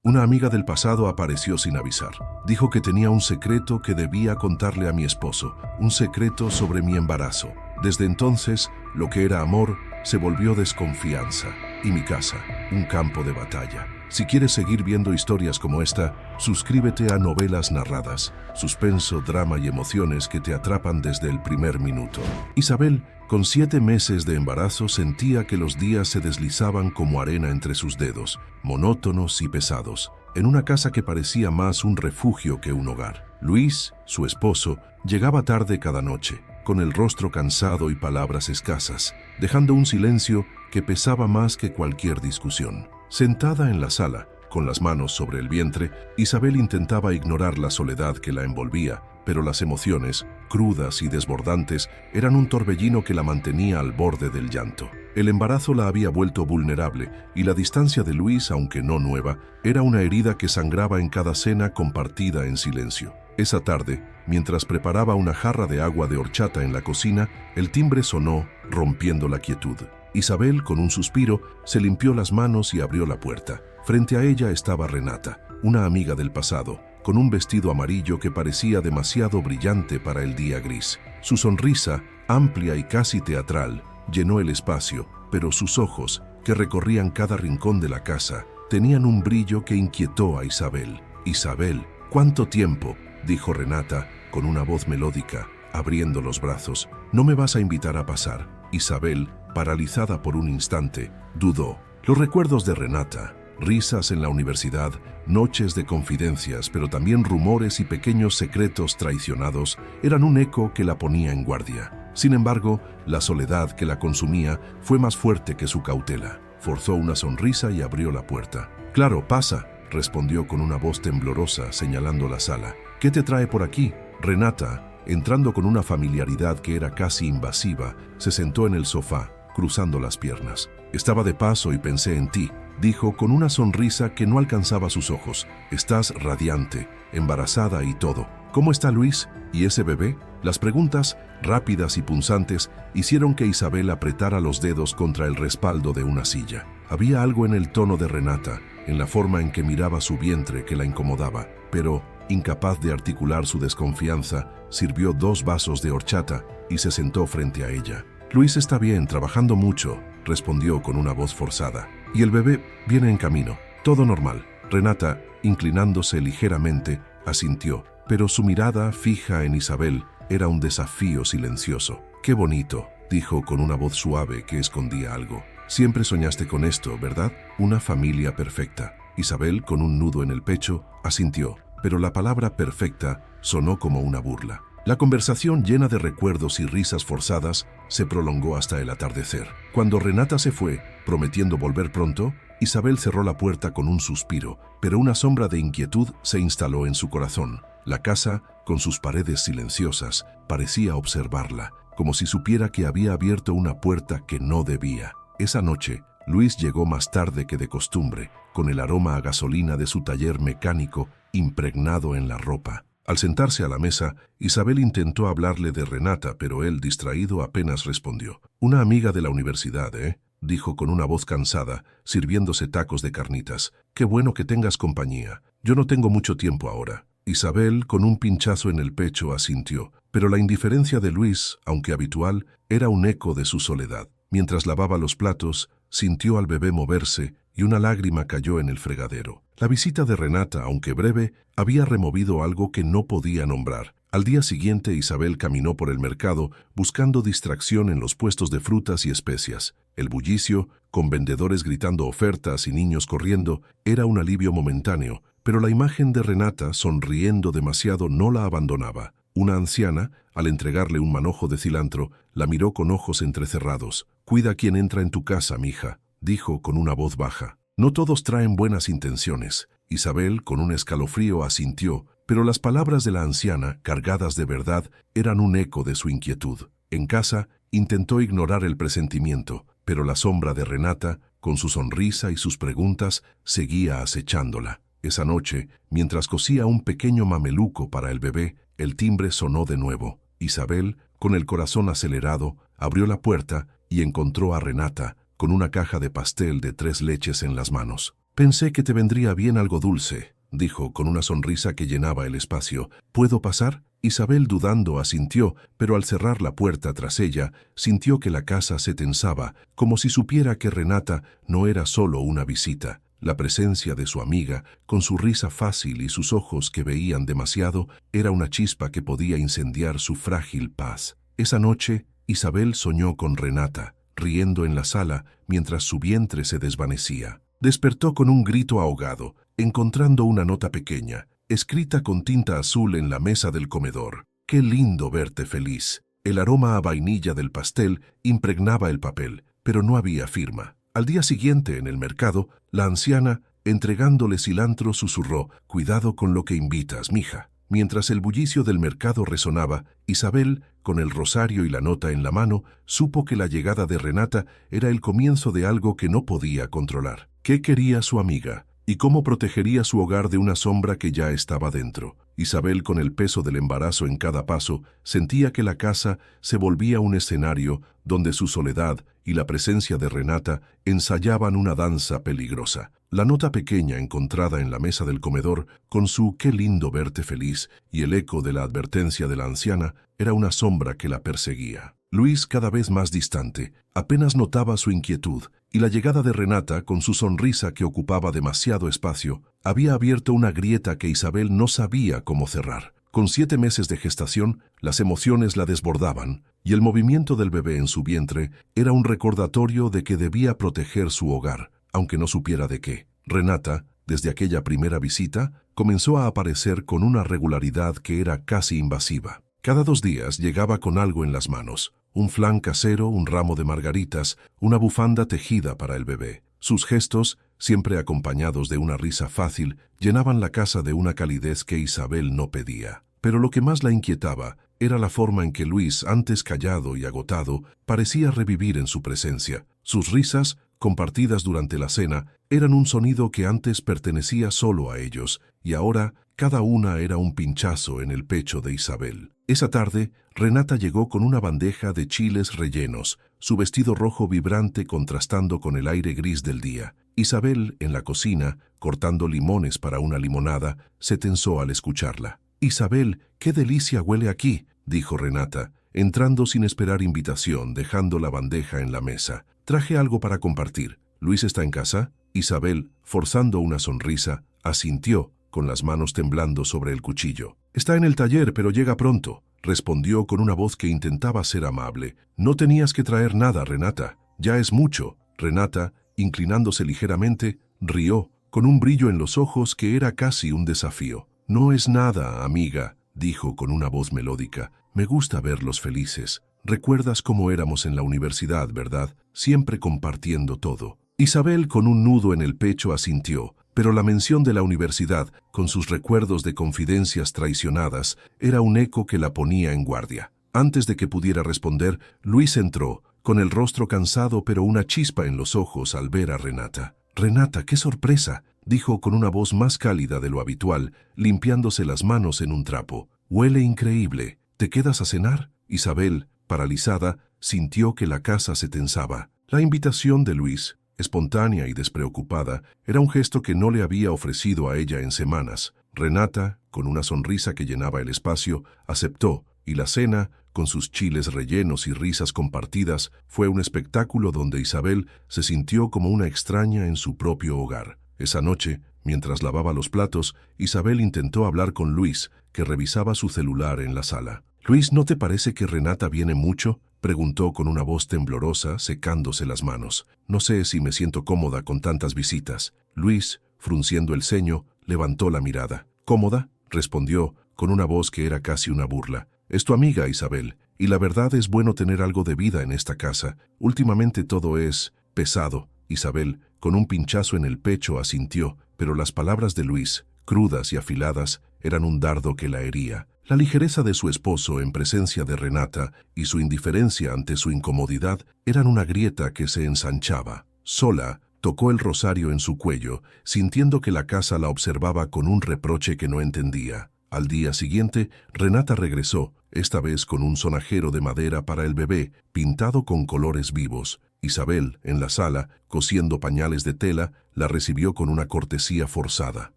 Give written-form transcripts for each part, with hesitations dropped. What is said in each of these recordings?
Una amiga del pasado apareció sin avisar. Dijo que tenía un secreto que debía contarle a mi esposo, un secreto sobre mi embarazo. Desde entonces, lo que era amor se volvió desconfianza, y mi casa, un campo de batalla. Si quieres seguir viendo historias como esta, suscríbete a Novelas Narradas, suspenso, drama y emociones que te atrapan desde el primer minuto. Isabel, con 7 meses de embarazo, sentía que los días se deslizaban como arena entre sus dedos, monótonos y pesados, en una casa que parecía más un refugio que un hogar. Luis, su esposo, llegaba tarde cada noche, con el rostro cansado y palabras escasas, dejando un silencio que pesaba más que cualquier discusión. Sentada en la sala, con las manos sobre el vientre, Isabel intentaba ignorar la soledad que la envolvía, pero las emociones, crudas y desbordantes, eran un torbellino que la mantenía al borde del llanto. El embarazo la había vuelto vulnerable, y la distancia de Luis, aunque no nueva, era una herida que sangraba en cada cena compartida en silencio. Esa tarde, mientras preparaba una jarra de agua de horchata en la cocina, el timbre sonó, rompiendo la quietud. Isabel, con un suspiro, se limpió las manos y abrió la puerta. Frente a ella estaba Renata, una amiga del pasado, con un vestido amarillo que parecía demasiado brillante para el día gris. Su sonrisa, amplia y casi teatral, llenó el espacio, pero sus ojos, que recorrían cada rincón de la casa, tenían un brillo que inquietó a Isabel. «Isabel, ¿cuánto tiempo?», dijo Renata, con una voz melódica, abriendo los brazos. «¿No me vas a invitar a pasar?». Isabel, paralizada por un instante, dudó. Los recuerdos de Renata, risas en la universidad, noches de confidencias, pero también rumores y pequeños secretos traicionados, eran un eco que la ponía en guardia. Sin embargo, la soledad que la consumía fue más fuerte que su cautela. Forzó una sonrisa y abrió la puerta. «Claro, pasa», respondió con una voz temblorosa, señalando la sala. «¿Qué te trae por aquí?». Renata, entrando con una familiaridad que era casi invasiva, se sentó en el sofá, cruzando las piernas. «Estaba de paso y pensé en ti», dijo con una sonrisa que no alcanzaba sus ojos. «Estás radiante, embarazada y todo. ¿Cómo está Luis? ¿Y ese bebé?». Las preguntas, rápidas y punzantes, hicieron que Isabel apretara los dedos contra el respaldo de una silla. Había algo en el tono de Renata, en la forma en que miraba su vientre, que la incomodaba, pero, incapaz de articular su desconfianza, sirvió 2 vasos de horchata y se sentó frente a ella. «Luis está bien, trabajando mucho», respondió con una voz forzada. «Y el bebé viene en camino. Todo normal». Renata, inclinándose ligeramente, asintió, pero su mirada fija en Isabel era un desafío silencioso. «Qué bonito», dijo con una voz suave que escondía algo. «Siempre soñaste con esto, ¿verdad? Una familia perfecta». Isabel, con un nudo en el pecho, asintió, pero la palabra perfecta sonó como una burla. La conversación, llena de recuerdos y risas forzadas, se prolongó hasta el atardecer. Cuando Renata se fue, prometiendo volver pronto, Isabel cerró la puerta con un suspiro, pero una sombra de inquietud se instaló en su corazón. La casa, con sus paredes silenciosas, parecía observarla, como si supiera que había abierto una puerta que no debía. Esa noche, Luis llegó más tarde que de costumbre, con el aroma a gasolina de su taller mecánico impregnado en la ropa. Al sentarse a la mesa, Isabel intentó hablarle de Renata, pero él, distraído, apenas respondió. «Una amiga de la universidad, dijo con una voz cansada, sirviéndose tacos de carnitas. «Qué bueno que tengas compañía. Yo no tengo mucho tiempo ahora». Isabel, con un pinchazo en el pecho, asintió, pero la indiferencia de Luis, aunque habitual, era un eco de su soledad. Mientras lavaba los platos, sintió al bebé moverse y una lágrima cayó en el fregadero. La visita de Renata, aunque breve, había removido algo que no podía nombrar. Al día siguiente, Isabel caminó por el mercado buscando distracción en los puestos de frutas y especias. El bullicio, con vendedores gritando ofertas y niños corriendo, era un alivio momentáneo, pero la imagen de Renata, sonriendo demasiado, no la abandonaba. Una anciana, al entregarle un manojo de cilantro, la miró con ojos entrecerrados. «Cuida quien entra en tu casa, mija», dijo con una voz baja. «No todos traen buenas intenciones». Isabel, con un escalofrío, asintió, pero las palabras de la anciana, cargadas de verdad, eran un eco de su inquietud. En casa, intentó ignorar el presentimiento, pero la sombra de Renata, con su sonrisa y sus preguntas, seguía acechándola. Esa noche, mientras cosía un pequeño mameluco para el bebé, el timbre sonó de nuevo. Isabel, con el corazón acelerado, abrió la puerta y encontró a Renata, con una caja de pastel de 3 leches en las manos. Pensé que te vendría bien algo dulce, dijo con una sonrisa que llenaba el espacio. ¿Puedo pasar? Isabel, dudando, asintió, pero al cerrar la puerta tras ella, sintió que la casa se tensaba, como si supiera que Renata no era solo una visita. La presencia de su amiga, con su risa fácil y sus ojos que veían demasiado, era una chispa que podía incendiar su frágil paz. Esa noche, Isabel soñó con Renata, riendo en la sala mientras su vientre se desvanecía. Despertó con un grito ahogado, encontrando una nota pequeña, escrita con tinta azul en la mesa del comedor. «Qué lindo verte feliz». El aroma a vainilla del pastel impregnaba el papel, pero no había firma. Al día siguiente, en el mercado, la anciana, entregándole cilantro, susurró: «Cuidado con lo que invitas, mija». Mientras el bullicio del mercado resonaba, Isabel, con el rosario y la nota en la mano, supo que la llegada de Renata era el comienzo de algo que no podía controlar. ¿Qué quería su amiga? ¿Y cómo protegería su hogar de una sombra que ya estaba dentro? Isabel, con el peso del embarazo en cada paso, sentía que la casa se volvía un escenario donde su soledad y la presencia de Renata ensayaban una danza peligrosa. La nota pequeña encontrada en la mesa del comedor, con su «qué lindo verte feliz» y el eco de la advertencia de la anciana, era una sombra que la perseguía. Luis, cada vez más distante, apenas notaba su inquietud, y la llegada de Renata, con su sonrisa que ocupaba demasiado espacio, había abierto una grieta que Isabel no sabía cómo cerrar. Con 7 meses de gestación, las emociones la desbordaban, y el movimiento del bebé en su vientre era un recordatorio de que debía proteger su hogar, aunque no supiera de qué. Renata, desde aquella primera visita, comenzó a aparecer con una regularidad que era casi invasiva. Cada 2 días llegaba con algo en las manos: un flan casero, un ramo de margaritas, una bufanda tejida para el bebé. Sus gestos, siempre acompañados de una risa fácil, llenaban la casa de una calidez que Isabel no pedía. Pero lo que más la inquietaba era la forma en que Luis, antes callado y agotado, parecía revivir en su presencia. Sus risas, compartidas durante la cena, eran un sonido que antes pertenecía solo a ellos, y ahora cada una era un pinchazo en el pecho de Isabel. Esa tarde, Renata llegó con una bandeja de chiles rellenos, su vestido rojo vibrante contrastando con el aire gris del día. Isabel, en la cocina, cortando limones para una limonada, se tensó al escucharla. «Isabel, qué delicia huele aquí», dijo Renata, entrando sin esperar invitación, dejando la bandeja en la mesa. «Traje algo para compartir. ¿Luis está en casa?» Isabel, forzando una sonrisa, asintió, con las manos temblando sobre el cuchillo. «Está en el taller, pero llega pronto», respondió con una voz que intentaba ser amable. «No tenías que traer nada, Renata. Ya es mucho». Renata, inclinándose ligeramente, rió, con un brillo en los ojos que era casi un desafío. «No es nada, amiga», dijo con una voz melódica. «Me gusta verlos felices. Recuerdas cómo éramos en la universidad, ¿verdad? Siempre compartiendo todo». Isabel, con un nudo en el pecho, asintió, pero la mención de la universidad, con sus recuerdos de confidencias traicionadas, era un eco que la ponía en guardia. Antes de que pudiera responder, Luis entró, con el rostro cansado pero una chispa en los ojos al ver a Renata. «Renata, qué sorpresa», dijo con una voz más cálida de lo habitual, limpiándose las manos en un trapo. «Huele increíble. ¿Te quedas a cenar?» Isabel, paralizada, sintió que la casa se tensaba. La invitación de Luis, espontánea y despreocupada, era un gesto que no le había ofrecido a ella en semanas. Renata, con una sonrisa que llenaba el espacio, aceptó, y la cena, con sus chiles rellenos y risas compartidas, fue un espectáculo donde Isabel se sintió como una extraña en su propio hogar. Esa noche, mientras lavaba los platos, Isabel intentó hablar con Luis, que revisaba su celular en la sala. «Luis, ¿no te parece que Renata viene mucho?», preguntó con una voz temblorosa, secándose las manos. «No sé si me siento cómoda con tantas visitas». Luis, frunciendo el ceño, levantó la mirada. «¿Cómoda?», respondió, con una voz que era casi una burla. «Es tu amiga, Isabel, y la verdad es bueno tener algo de vida en esta casa. Últimamente todo es pesado». Isabel, con un pinchazo en el pecho, asintió, pero las palabras de Luis, crudas y afiladas, eran un dardo que la hería. La ligereza de su esposo en presencia de Renata y su indiferencia ante su incomodidad eran una grieta que se ensanchaba. Sola, tocó el rosario en su cuello, sintiendo que la casa la observaba con un reproche que no entendía. Al día siguiente, Renata regresó, esta vez con un sonajero de madera para el bebé, pintado con colores vivos. Isabel, en la sala, cosiendo pañales de tela, la recibió con una cortesía forzada.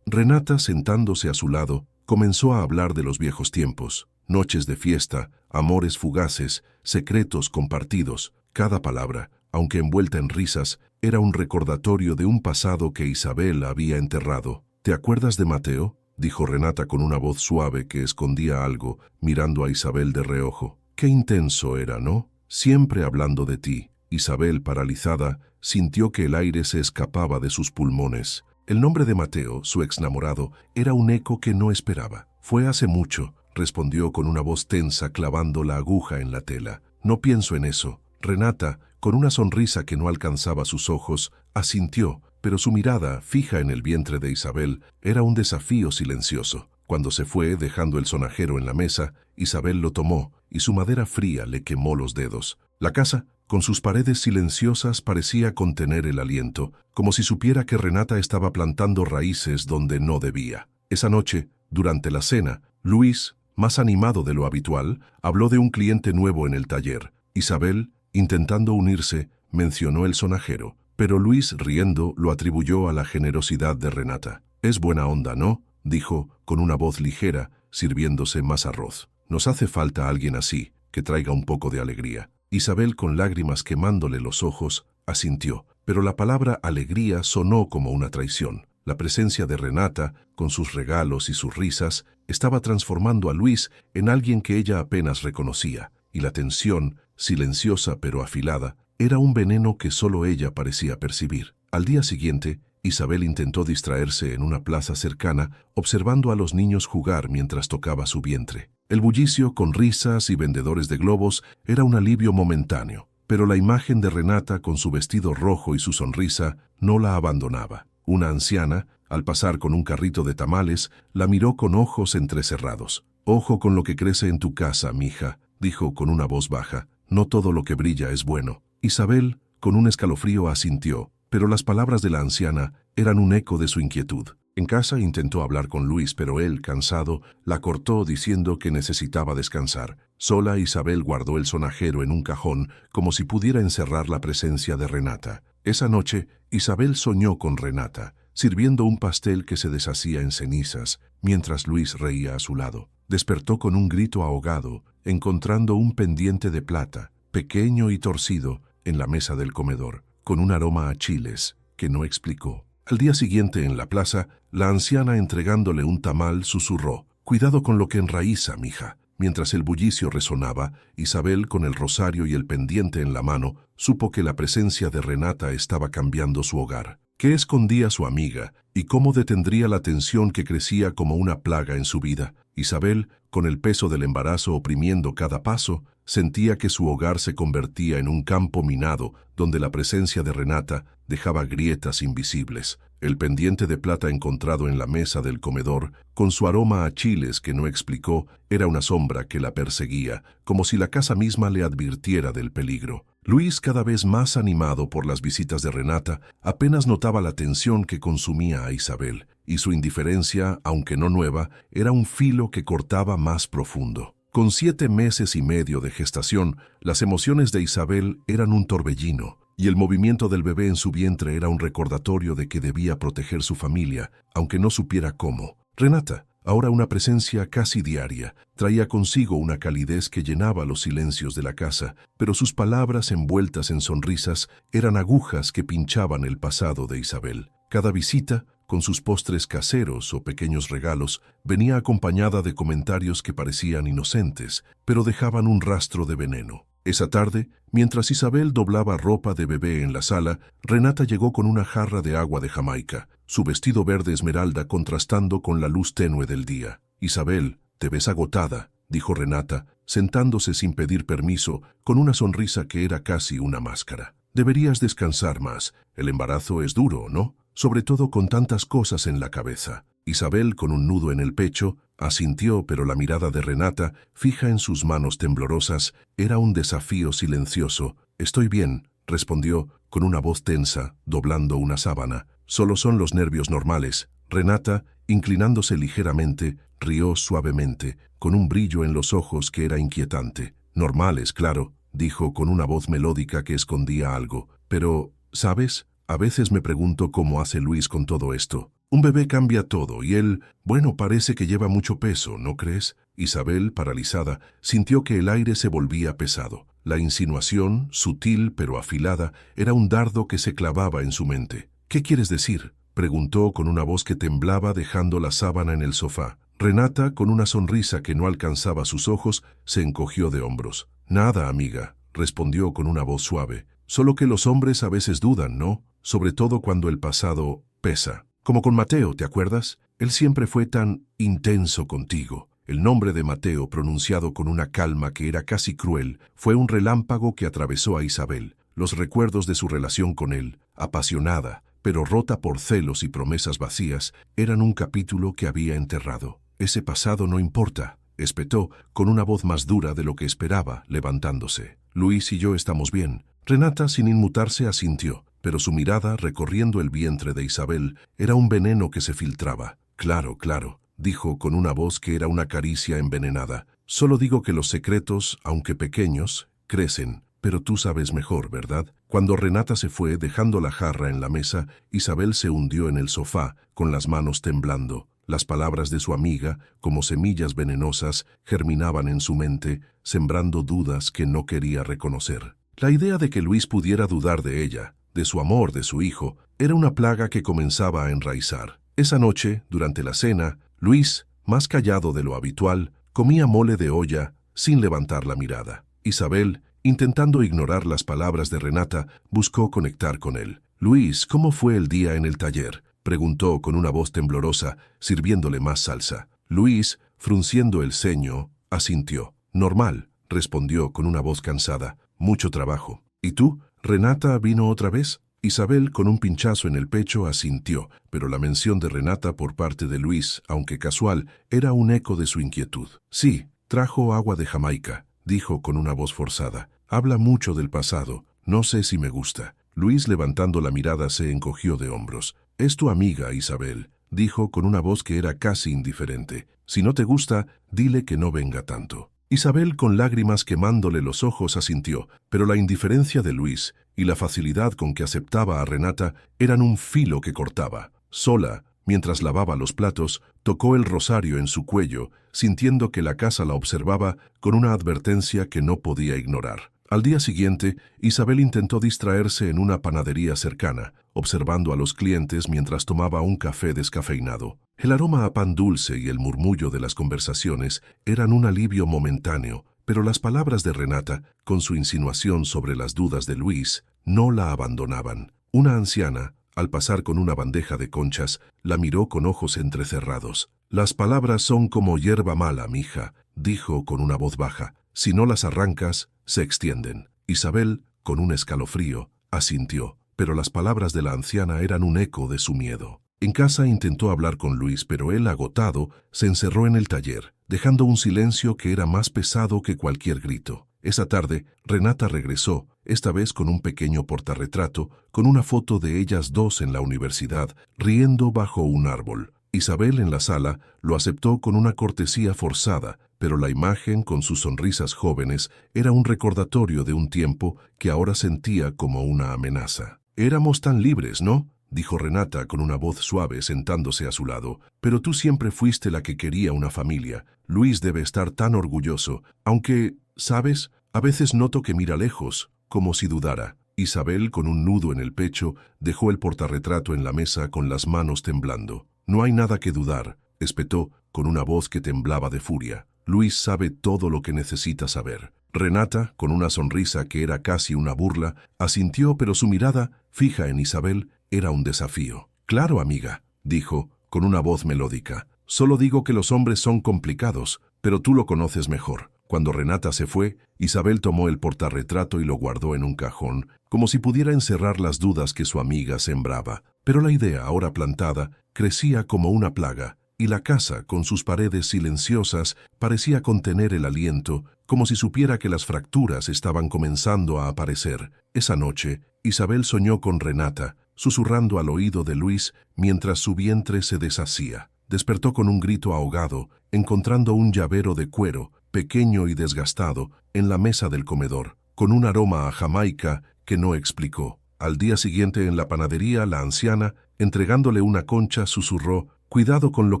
Renata, sentándose a su lado, comenzó a hablar de los viejos tiempos, noches de fiesta, amores fugaces, secretos compartidos. Cada palabra, aunque envuelta en risas, era un recordatorio de un pasado que Isabel había enterrado. ¿Te acuerdas de Mateo?, dijo Renata con una voz suave que escondía algo, mirando a Isabel de reojo. Qué intenso era, ¿no? Siempre hablando de ti. Isabel, paralizada, sintió que el aire se escapaba de sus pulmones. El nombre de Mateo, su exnamorado, era un eco que no esperaba. Fue hace mucho, respondió con una voz tensa clavando la aguja en la tela. No pienso en eso. Renata, con una sonrisa que no alcanzaba sus ojos, asintió, pero su mirada, fija en el vientre de Isabel, era un desafío silencioso. Cuando se fue, dejando el sonajero en la mesa, Isabel lo tomó, y su madera fría le quemó los dedos. La casa, con sus paredes silenciosas, parecía contener el aliento, como si supiera que Renata estaba plantando raíces donde no debía. Esa noche, durante la cena, Luis, más animado de lo habitual, habló de un cliente nuevo en el taller. Isabel, intentando unirse, mencionó el sonajero, pero Luis, riendo, lo atribuyó a la generosidad de Renata. «Es buena onda, ¿no?», dijo, con una voz ligera, sirviéndose más arroz. «Nos hace falta alguien así, que traiga un poco de alegría». Isabel, con lágrimas quemándole los ojos, asintió, pero la palabra alegría sonó como una traición. La presencia de Renata, con sus regalos y sus risas, estaba transformando a Luis en alguien que ella apenas reconocía, y la tensión, silenciosa pero afilada, era un veneno que solo ella parecía percibir. Al día siguiente, Isabel intentó distraerse en una plaza cercana, observando a los niños jugar mientras tocaba su vientre. El bullicio, con risas y vendedores de globos, era un alivio momentáneo, pero la imagen de Renata con su vestido rojo y su sonrisa no la abandonaba. Una anciana, al pasar con un carrito de tamales, la miró con ojos entrecerrados. «Ojo con lo que crece en tu casa, mija», dijo con una voz baja. «No todo lo que brilla es bueno». Isabel, con un escalofrío, asintió, pero las palabras de la anciana eran un eco de su inquietud. En casa intentó hablar con Luis, pero él, cansado, la cortó diciendo que necesitaba descansar. Sola, Isabel guardó el sonajero en un cajón, como si pudiera encerrar la presencia de Renata. Esa noche, Isabel soñó con Renata, sirviendo un pastel que se deshacía en cenizas, mientras Luis reía a su lado. Despertó con un grito ahogado, encontrando un pendiente de plata, pequeño y torcido, en la mesa del comedor, con un aroma a chiles, que no explicó. Al día siguiente, en la plaza, la anciana, entregándole un tamal, susurró: «Cuidado con lo que enraíza, mija». Mientras el bullicio resonaba, Isabel, con el rosario y el pendiente en la mano, supo que la presencia de Renata estaba cambiando su hogar. ¿Qué escondía su amiga y cómo detendría la tensión que crecía como una plaga en su vida? Isabel, con el peso del embarazo oprimiendo cada paso, sentía que su hogar se convertía en un campo minado donde la presencia de Renata dejaba grietas invisibles. El pendiente de plata encontrado en la mesa del comedor, con su aroma a chiles que no explicó, era una sombra que la perseguía, como si la casa misma le advirtiera del peligro. Luis, cada vez más animado por las visitas de Renata, apenas notaba la tensión que consumía a Isabel, y su indiferencia, aunque no nueva, era un filo que cortaba más profundo. Con 7 meses y medio de gestación, las emociones de Isabel eran un torbellino, y el movimiento del bebé en su vientre era un recordatorio de que debía proteger su familia, aunque no supiera cómo. Renata, ahora una presencia casi diaria, traía consigo una calidez que llenaba los silencios de la casa, pero sus palabras, envueltas en sonrisas, eran agujas que pinchaban el pasado de Isabel. Cada visita, con sus postres caseros o pequeños regalos, venía acompañada de comentarios que parecían inocentes, pero dejaban un rastro de veneno. Esa tarde, mientras Isabel doblaba ropa de bebé en la sala, Renata llegó con una jarra de agua de Jamaica, su vestido verde esmeralda contrastando con la luz tenue del día. «Isabel, te ves agotada», dijo Renata, sentándose sin pedir permiso, con una sonrisa que era casi una máscara. «Deberías descansar más. El embarazo es duro, ¿no? Sobre todo con tantas cosas en la cabeza». Isabel, con un nudo en el pecho, asintió, pero la mirada de Renata, fija en sus manos temblorosas, era un desafío silencioso. «Estoy bien», respondió, con una voz tensa, doblando una sábana. «Solo son los nervios normales». Renata, inclinándose ligeramente, rió suavemente, con un brillo en los ojos que era inquietante. «Normales, claro. dijo con una voz melódica que escondía algo. Pero, ¿sabes? A veces me pregunto cómo hace Luis con todo esto. Un bebé cambia todo y él, bueno, parece que lleva mucho peso, ¿no crees? Isabel, paralizada, sintió que el aire se volvía pesado. La insinuación, sutil pero afilada, era un dardo que se clavaba en su mente. ¿Qué quieres decir?, preguntó con una voz que temblaba dejando la sábana en el sofá. Renata, con una sonrisa que no alcanzaba sus ojos, se encogió de hombros. Nada, amiga, respondió con una voz suave. Solo que los hombres a veces dudan, ¿no? Sobre todo cuando el pasado pesa. Como con Mateo, ¿te acuerdas? Él siempre fue tan intenso contigo. El nombre de Mateo, pronunciado con una calma que era casi cruel, fue un relámpago que atravesó a Isabel. Los recuerdos de su relación con él, apasionada, pero rota por celos y promesas vacías, eran un capítulo que había enterrado. Ese pasado no importa, espetó, con una voz más dura de lo que esperaba, levantándose. Luis y yo estamos bien. Renata, sin inmutarse, asintió, pero su mirada, recorriendo el vientre de Isabel, era un veneno que se filtraba. Claro, claro, dijo con una voz que era una caricia envenenada. Solo digo que los secretos, aunque pequeños, crecen. Pero tú sabes mejor, ¿verdad? Cuando Renata se fue, dejando la jarra en la mesa, Isabel se hundió en el sofá, con las manos temblando. Las palabras de su amiga, como semillas venenosas, germinaban en su mente, sembrando dudas que no quería reconocer. La idea de que Luis pudiera dudar de ella, de su amor, de su hijo, era una plaga que comenzaba a enraizar. Esa noche, durante la cena, Luis, más callado de lo habitual, comía mole de olla, sin levantar la mirada. Isabel, intentando ignorar las palabras de Renata, buscó conectar con él. «Luis, ¿cómo fue el día en el taller?», preguntó con una voz temblorosa, sirviéndole más salsa. Luis, frunciendo el ceño, asintió. «Normal», respondió con una voz cansada. «Mucho trabajo». «¿Y tú? ¿Renata vino otra vez?». Isabel, con un pinchazo en el pecho, asintió, pero la mención de Renata por parte de Luis, aunque casual, era un eco de su inquietud. «Sí, trajo agua de Jamaica», dijo con una voz forzada. «Habla mucho del pasado. No sé si me gusta». Luis, levantando la mirada, se encogió de hombros. «Es tu amiga, Isabel», dijo con una voz que era casi indiferente. «Si no te gusta, dile que no venga tanto». Isabel, con lágrimas quemándole los ojos, asintió, pero la indiferencia de Luis y la facilidad con que aceptaba a Renata eran un filo que cortaba. Sola, mientras lavaba los platos, tocó el rosario en su cuello, sintiendo que la casa la observaba con una advertencia que no podía ignorar. Al día siguiente, Isabel intentó distraerse en una panadería cercana, observando a los clientes mientras tomaba un café descafeinado. El aroma a pan dulce y el murmullo de las conversaciones eran un alivio momentáneo, pero las palabras de Renata, con su insinuación sobre las dudas de Luis, no la abandonaban. Una anciana, al pasar con una bandeja de conchas, la miró con ojos entrecerrados. «Las palabras son como hierba mala, mija», dijo con una voz baja. «Si no las arrancas, se extienden». Isabel, con un escalofrío, asintió, pero las palabras de la anciana eran un eco de su miedo. En casa intentó hablar con Luis, pero él, agotado, se encerró en el taller, dejando un silencio que era más pesado que cualquier grito. Esa tarde, Renata regresó, esta vez con un pequeño portarretrato, con una foto de ellas dos en la universidad, riendo bajo un árbol. Isabel, en la sala, lo aceptó con una cortesía forzada, pero la imagen, con sus sonrisas jóvenes, era un recordatorio de un tiempo que ahora sentía como una amenaza. «Éramos tan libres, ¿no?», dijo Renata con una voz suave, sentándose a su lado. «Pero tú siempre fuiste la que quería una familia. Luis debe estar tan orgulloso, aunque, ¿sabes? A veces noto que mira lejos, como si dudara». Isabel, con un nudo en el pecho, dejó el portarretrato en la mesa con las manos temblando. «No hay nada que dudar», espetó, con una voz que temblaba de furia. «Luis sabe todo lo que necesita saber». Renata, con una sonrisa que era casi una burla, asintió, pero su mirada, fija en Isabel, era un desafío. «Claro, amiga», dijo, con una voz melódica. «Solo digo que los hombres son complicados, pero tú lo conoces mejor». Cuando Renata se fue, Isabel tomó el portarretrato y lo guardó en un cajón, como si pudiera encerrar las dudas que su amiga sembraba. Pero la idea, ahora plantada, crecía como una plaga, y la casa, con sus paredes silenciosas, parecía contener el aliento, como si supiera que las fracturas estaban comenzando a aparecer. Esa noche, Isabel soñó con Renata, susurrando al oído de Luis mientras su vientre se deshacía. Despertó con un grito ahogado, encontrando un llavero de cuero, pequeño y desgastado, en la mesa del comedor. con un aroma a Jamaica que no explicó. Al día siguiente en la panadería, la anciana, entregándole una concha, susurró: «Cuidado con lo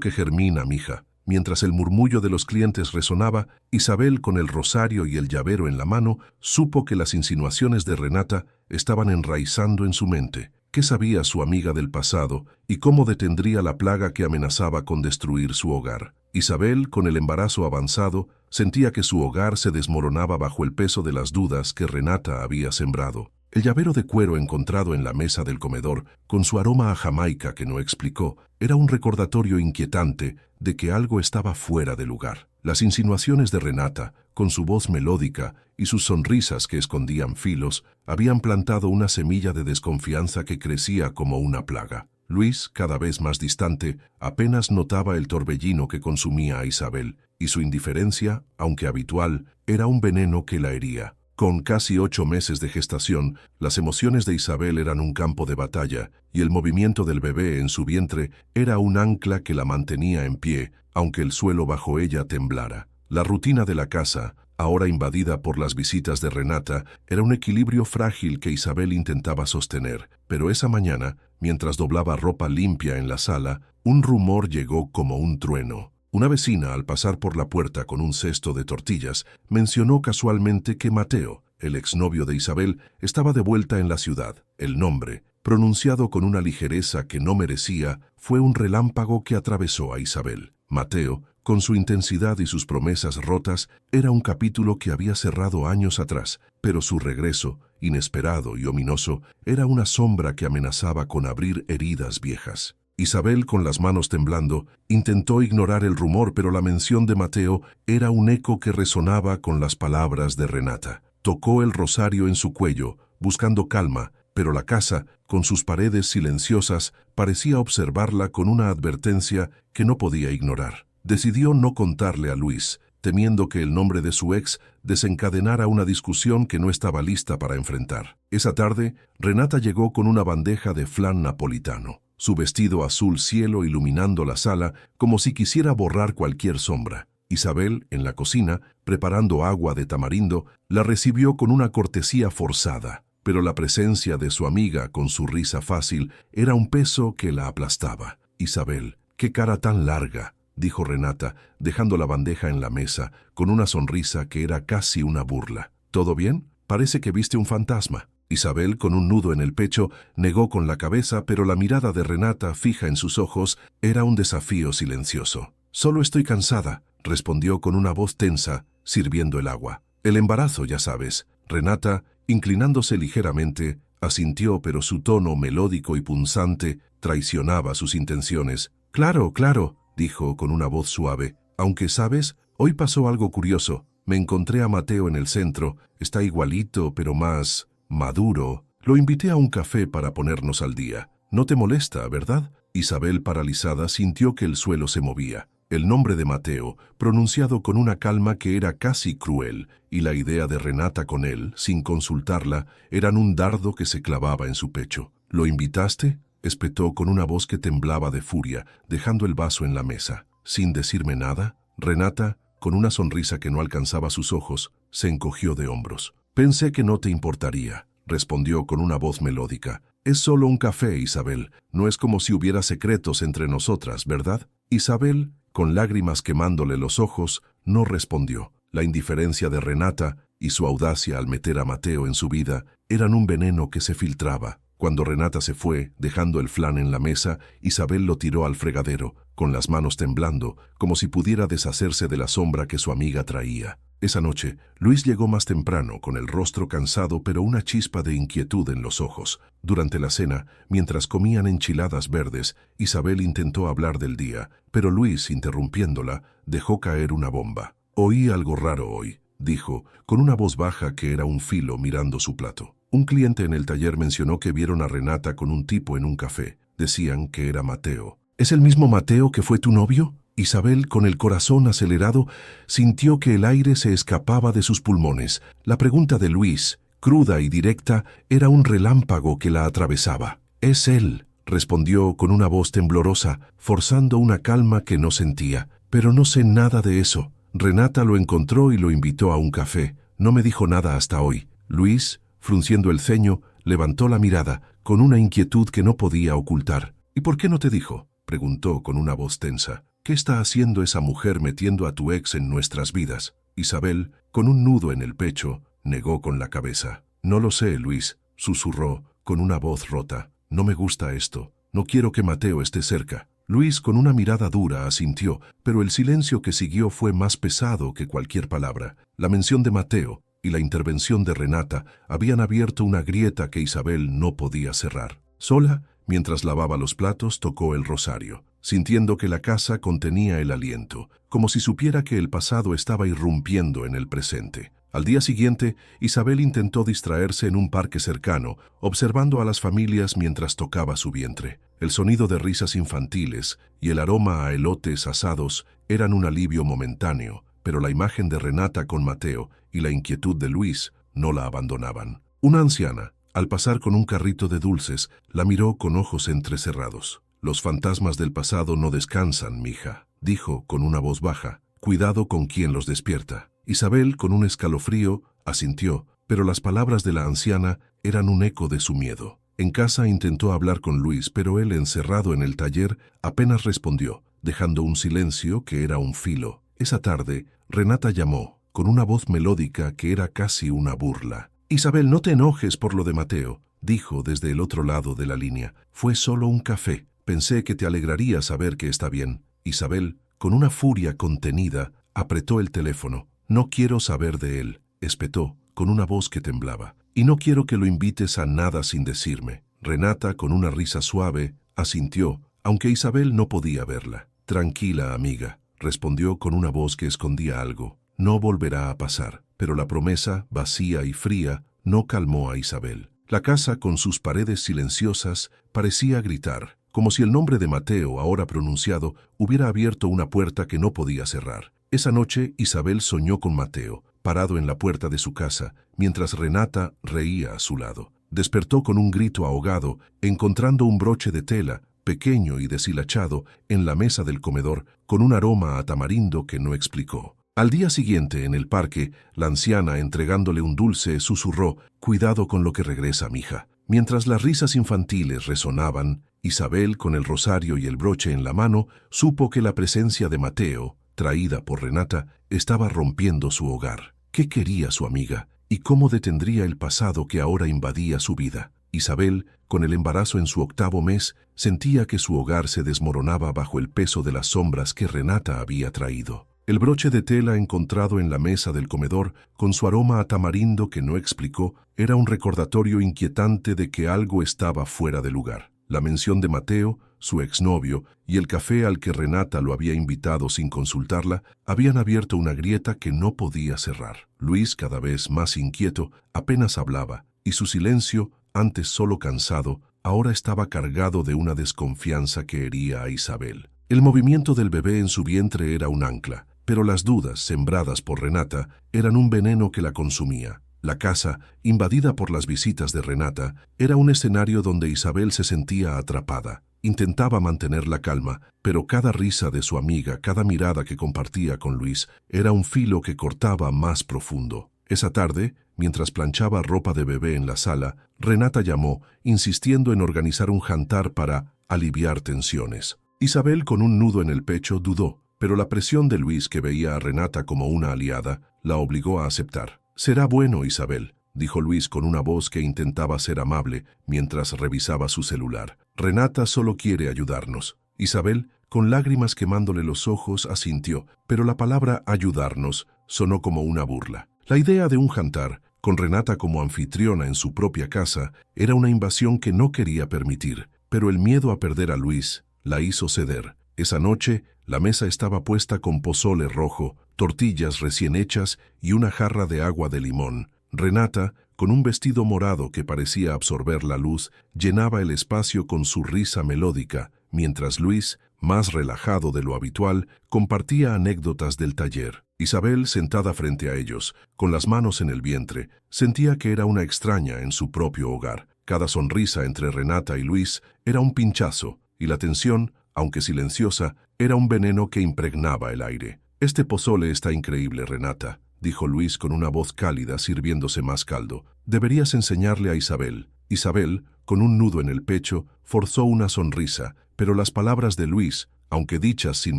que germina, mija». Mientras el murmullo de los clientes resonaba, Isabel, con el rosario y el llavero en la mano, supo que las insinuaciones de Renata estaban enraizando en su mente. ¿Qué sabía su amiga del pasado y cómo detendría la plaga que amenazaba con destruir su hogar? Isabel, con el embarazo avanzado, sentía que su hogar se desmoronaba bajo el peso de las dudas que Renata había sembrado. El llavero de cuero encontrado en la mesa del comedor, con su aroma a Jamaica que no explicó, era un recordatorio inquietante de que algo estaba fuera de lugar. Las insinuaciones de Renata, con su voz melódica y sus sonrisas que escondían filos, habían plantado una semilla de desconfianza que crecía como una plaga. Luis, cada vez más distante, apenas notaba el torbellino que consumía a Isabel, y su indiferencia, aunque habitual, era un veneno que la hería. Con casi 8 meses de gestación, las emociones de Isabel eran un campo de batalla, y el movimiento del bebé en su vientre era un ancla que la mantenía en pie, aunque el suelo bajo ella temblara. La rutina de la casa, ahora invadida por las visitas de Renata, era un equilibrio frágil que Isabel intentaba sostener, pero esa mañana, mientras doblaba ropa limpia en la sala, un rumor llegó como un trueno. Una vecina, al pasar por la puerta con un cesto de tortillas, mencionó casualmente que Mateo, el exnovio de Isabel, estaba de vuelta en la ciudad. El nombre, pronunciado con una ligereza que no merecía, fue un relámpago que atravesó a Isabel. Mateo, con su intensidad y sus promesas rotas, era un capítulo que había cerrado años atrás, pero su regreso, inesperado y ominoso, era una sombra que amenazaba con abrir heridas viejas. Isabel, con las manos temblando, intentó ignorar el rumor, pero la mención de Mateo era un eco que resonaba con las palabras de Renata. Tocó el rosario en su cuello, buscando calma, pero la casa, con sus paredes silenciosas, parecía observarla con una advertencia que no podía ignorar. Decidió no contarle a Luis, temiendo que el nombre de su ex desencadenara una discusión que no estaba lista para enfrentar. Esa tarde, Renata llegó con una bandeja de flan napolitano. Su vestido azul cielo iluminando la sala como si quisiera borrar cualquier sombra. Isabel, en la cocina, preparando agua de tamarindo, la recibió con una cortesía forzada, pero la presencia de su amiga con su risa fácil era un peso que la aplastaba. «Isabel, qué cara tan larga», dijo Renata, dejando la bandeja en la mesa, con una sonrisa que era casi una burla. «¿Todo bien? Parece que viste un fantasma». Isabel, con un nudo en el pecho, negó con la cabeza, pero la mirada de Renata, fija en sus ojos, era un desafío silencioso. «Solo estoy cansada», respondió con una voz tensa, sirviendo el agua. «El embarazo, ya sabes». Renata, inclinándose ligeramente, asintió, pero su tono melódico y punzante traicionaba sus intenciones. «Claro, claro», dijo con una voz suave. «Aunque, ¿sabes? Hoy pasó algo curioso. Me encontré a Mateo en el centro. Está igualito, pero más maduro. Lo invité a un café para ponernos al día. No te molesta, ¿verdad?» Isabel, paralizada, sintió que el suelo se movía. El nombre de Mateo, pronunciado con una calma que era casi cruel, y la idea de Renata con él, sin consultarla, eran un dardo que se clavaba en su pecho. «¿Lo invitaste?», espetó con una voz que temblaba de furia, dejando el vaso en la mesa. «¿Sin decirme nada?». Renata, con una sonrisa que no alcanzaba sus ojos, se encogió de hombros. «Pensé que no te importaría», respondió con una voz melódica. «Es solo un café, Isabel. No es como si hubiera secretos entre nosotras, ¿verdad?». Isabel, con lágrimas quemándole los ojos, no respondió. La indiferencia de Renata y su audacia al meter a Mateo en su vida eran un veneno que se filtraba. Cuando Renata se fue, dejando el flan en la mesa, Isabel lo tiró al fregadero, con las manos temblando, como si pudiera deshacerse de la sombra que su amiga traía. Esa noche, Luis llegó más temprano, con el rostro cansado pero una chispa de inquietud en los ojos. Durante la cena, mientras comían enchiladas verdes, Isabel intentó hablar del día, pero Luis, interrumpiéndola, dejó caer una bomba. «Oí algo raro hoy», dijo, con una voz baja que era un filo mirando su plato. «Un cliente en el taller mencionó que vieron a Renata con un tipo en un café. Decían que era Mateo». «¿Es el mismo Mateo que fue tu novio?». Isabel, con el corazón acelerado, sintió que el aire se escapaba de sus pulmones. La pregunta de Luis, cruda y directa, era un relámpago que la atravesaba. «Es él», respondió con una voz temblorosa, forzando una calma que no sentía. «Pero no sé nada de eso. Renata lo encontró y lo invitó a un café. No me dijo nada hasta hoy». Luis, frunciendo el ceño, levantó la mirada, con una inquietud que no podía ocultar. «¿Y por qué no te dijo?», preguntó con una voz tensa. «¿Qué está haciendo esa mujer metiendo a tu ex en nuestras vidas?». Isabel, con un nudo en el pecho, negó con la cabeza. «No lo sé, Luis», susurró, con una voz rota. «No me gusta esto. No quiero que Mateo esté cerca». Luis, con una mirada dura, asintió, pero el silencio que siguió fue más pesado que cualquier palabra. La mención de Mateo y la intervención de Renata habían abierto una grieta que Isabel no podía cerrar. Sola, mientras lavaba los platos, tocó el rosario, sintiendo que la casa contenía el aliento, como si supiera que el pasado estaba irrumpiendo en el presente. Al día siguiente, Isabel intentó distraerse en un parque cercano, observando a las familias mientras tocaba su vientre. El sonido de risas infantiles y el aroma a elotes asados eran un alivio momentáneo, pero la imagen de Renata con Mateo y la inquietud de Luis no la abandonaban. Una anciana, al pasar con un carrito de dulces, la miró con ojos entrecerrados. «Los fantasmas del pasado no descansan, mija», dijo con una voz baja. «Cuidado con quien los despierta». Isabel, con un escalofrío, asintió, pero las palabras de la anciana eran un eco de su miedo. En casa intentó hablar con Luis, pero él, encerrado en el taller, apenas respondió, dejando un silencio que era un filo. Esa tarde, Renata llamó, con una voz melódica que era casi una burla. «Isabel, no te enojes por lo de Mateo», dijo desde el otro lado de la línea. «Fue solo un café. Pensé que te alegraría saber que está bien». Isabel, con una furia contenida, apretó el teléfono. «No quiero saber de él», espetó, con una voz que temblaba. «Y no quiero que lo invites a nada sin decirme». Renata, con una risa suave, asintió, aunque Isabel no podía verla. «Tranquila, amiga», respondió con una voz que escondía algo. «No volverá a pasar». Pero la promesa, vacía y fría, no calmó a Isabel. La casa, con sus paredes silenciosas, parecía gritar, como si el nombre de Mateo, ahora pronunciado, hubiera abierto una puerta que no podía cerrar. Esa noche, Isabel soñó con Mateo, parado en la puerta de su casa, mientras Renata reía a su lado. Despertó con un grito ahogado, encontrando un broche de tela, pequeño y deshilachado, en la mesa del comedor, con un aroma a tamarindo que no explicó. Al día siguiente, en el parque, la anciana, entregándole un dulce, susurró: «Cuidado con lo que regresa, mija». Mientras las risas infantiles resonaban, Isabel, con el rosario y el broche en la mano, supo que la presencia de Mateo, traída por Renata, estaba rompiendo su hogar. ¿Qué quería su amiga? ¿Y cómo detendría el pasado que ahora invadía su vida? Isabel, con el embarazo en su 8º mes, sentía que su hogar se desmoronaba bajo el peso de las sombras que Renata había traído. El broche de tela encontrado en la mesa del comedor, con su aroma a tamarindo que no explicó, era un recordatorio inquietante de que algo estaba fuera de lugar. La mención de Mateo, su exnovio, y el café al que Renata lo había invitado sin consultarla, habían abierto una grieta que no podía cerrar. Luis, cada vez más inquieto, apenas hablaba, y su silencio, antes solo cansado, ahora estaba cargado de una desconfianza que hería a Isabel. El movimiento del bebé en su vientre era un ancla, pero las dudas, sembradas por Renata, eran un veneno que la consumía. La casa, invadida por las visitas de Renata, era un escenario donde Isabel se sentía atrapada. Intentaba mantener la calma, pero cada risa de su amiga, cada mirada que compartía con Luis, era un filo que cortaba más profundo. Esa tarde, mientras planchaba ropa de bebé en la sala, Renata llamó, insistiendo en organizar un jantar para aliviar tensiones. Isabel, con un nudo en el pecho, dudó, pero la presión de Luis, que veía a Renata como una aliada, la obligó a aceptar. «Será bueno, Isabel», dijo Luis con una voz que intentaba ser amable mientras revisaba su celular. «Renata solo quiere ayudarnos». Isabel, con lágrimas quemándole los ojos, asintió, pero la palabra «ayudarnos» sonó como una burla. La idea de un jantar, con Renata como anfitriona en su propia casa, era una invasión que no quería permitir, pero el miedo a perder a Luis la hizo ceder. Esa noche, la mesa estaba puesta con pozole rojo, tortillas recién hechas y una jarra de agua de limón. Renata, con un vestido morado que parecía absorber la luz, llenaba el espacio con su risa melódica, mientras Luis, más relajado de lo habitual, compartía anécdotas del taller. Isabel, sentada frente a ellos, con las manos en el vientre, sentía que era una extraña en su propio hogar. Cada sonrisa entre Renata y Luis era un pinchazo, y la tensión, aunque silenciosa, era un veneno que impregnaba el aire. «Este pozole está increíble, Renata», dijo Luis con una voz cálida sirviéndose más caldo. Deberías enseñarle a Isabel. Isabel, con un nudo en el pecho, forzó una sonrisa, pero las palabras de Luis, aunque dichas sin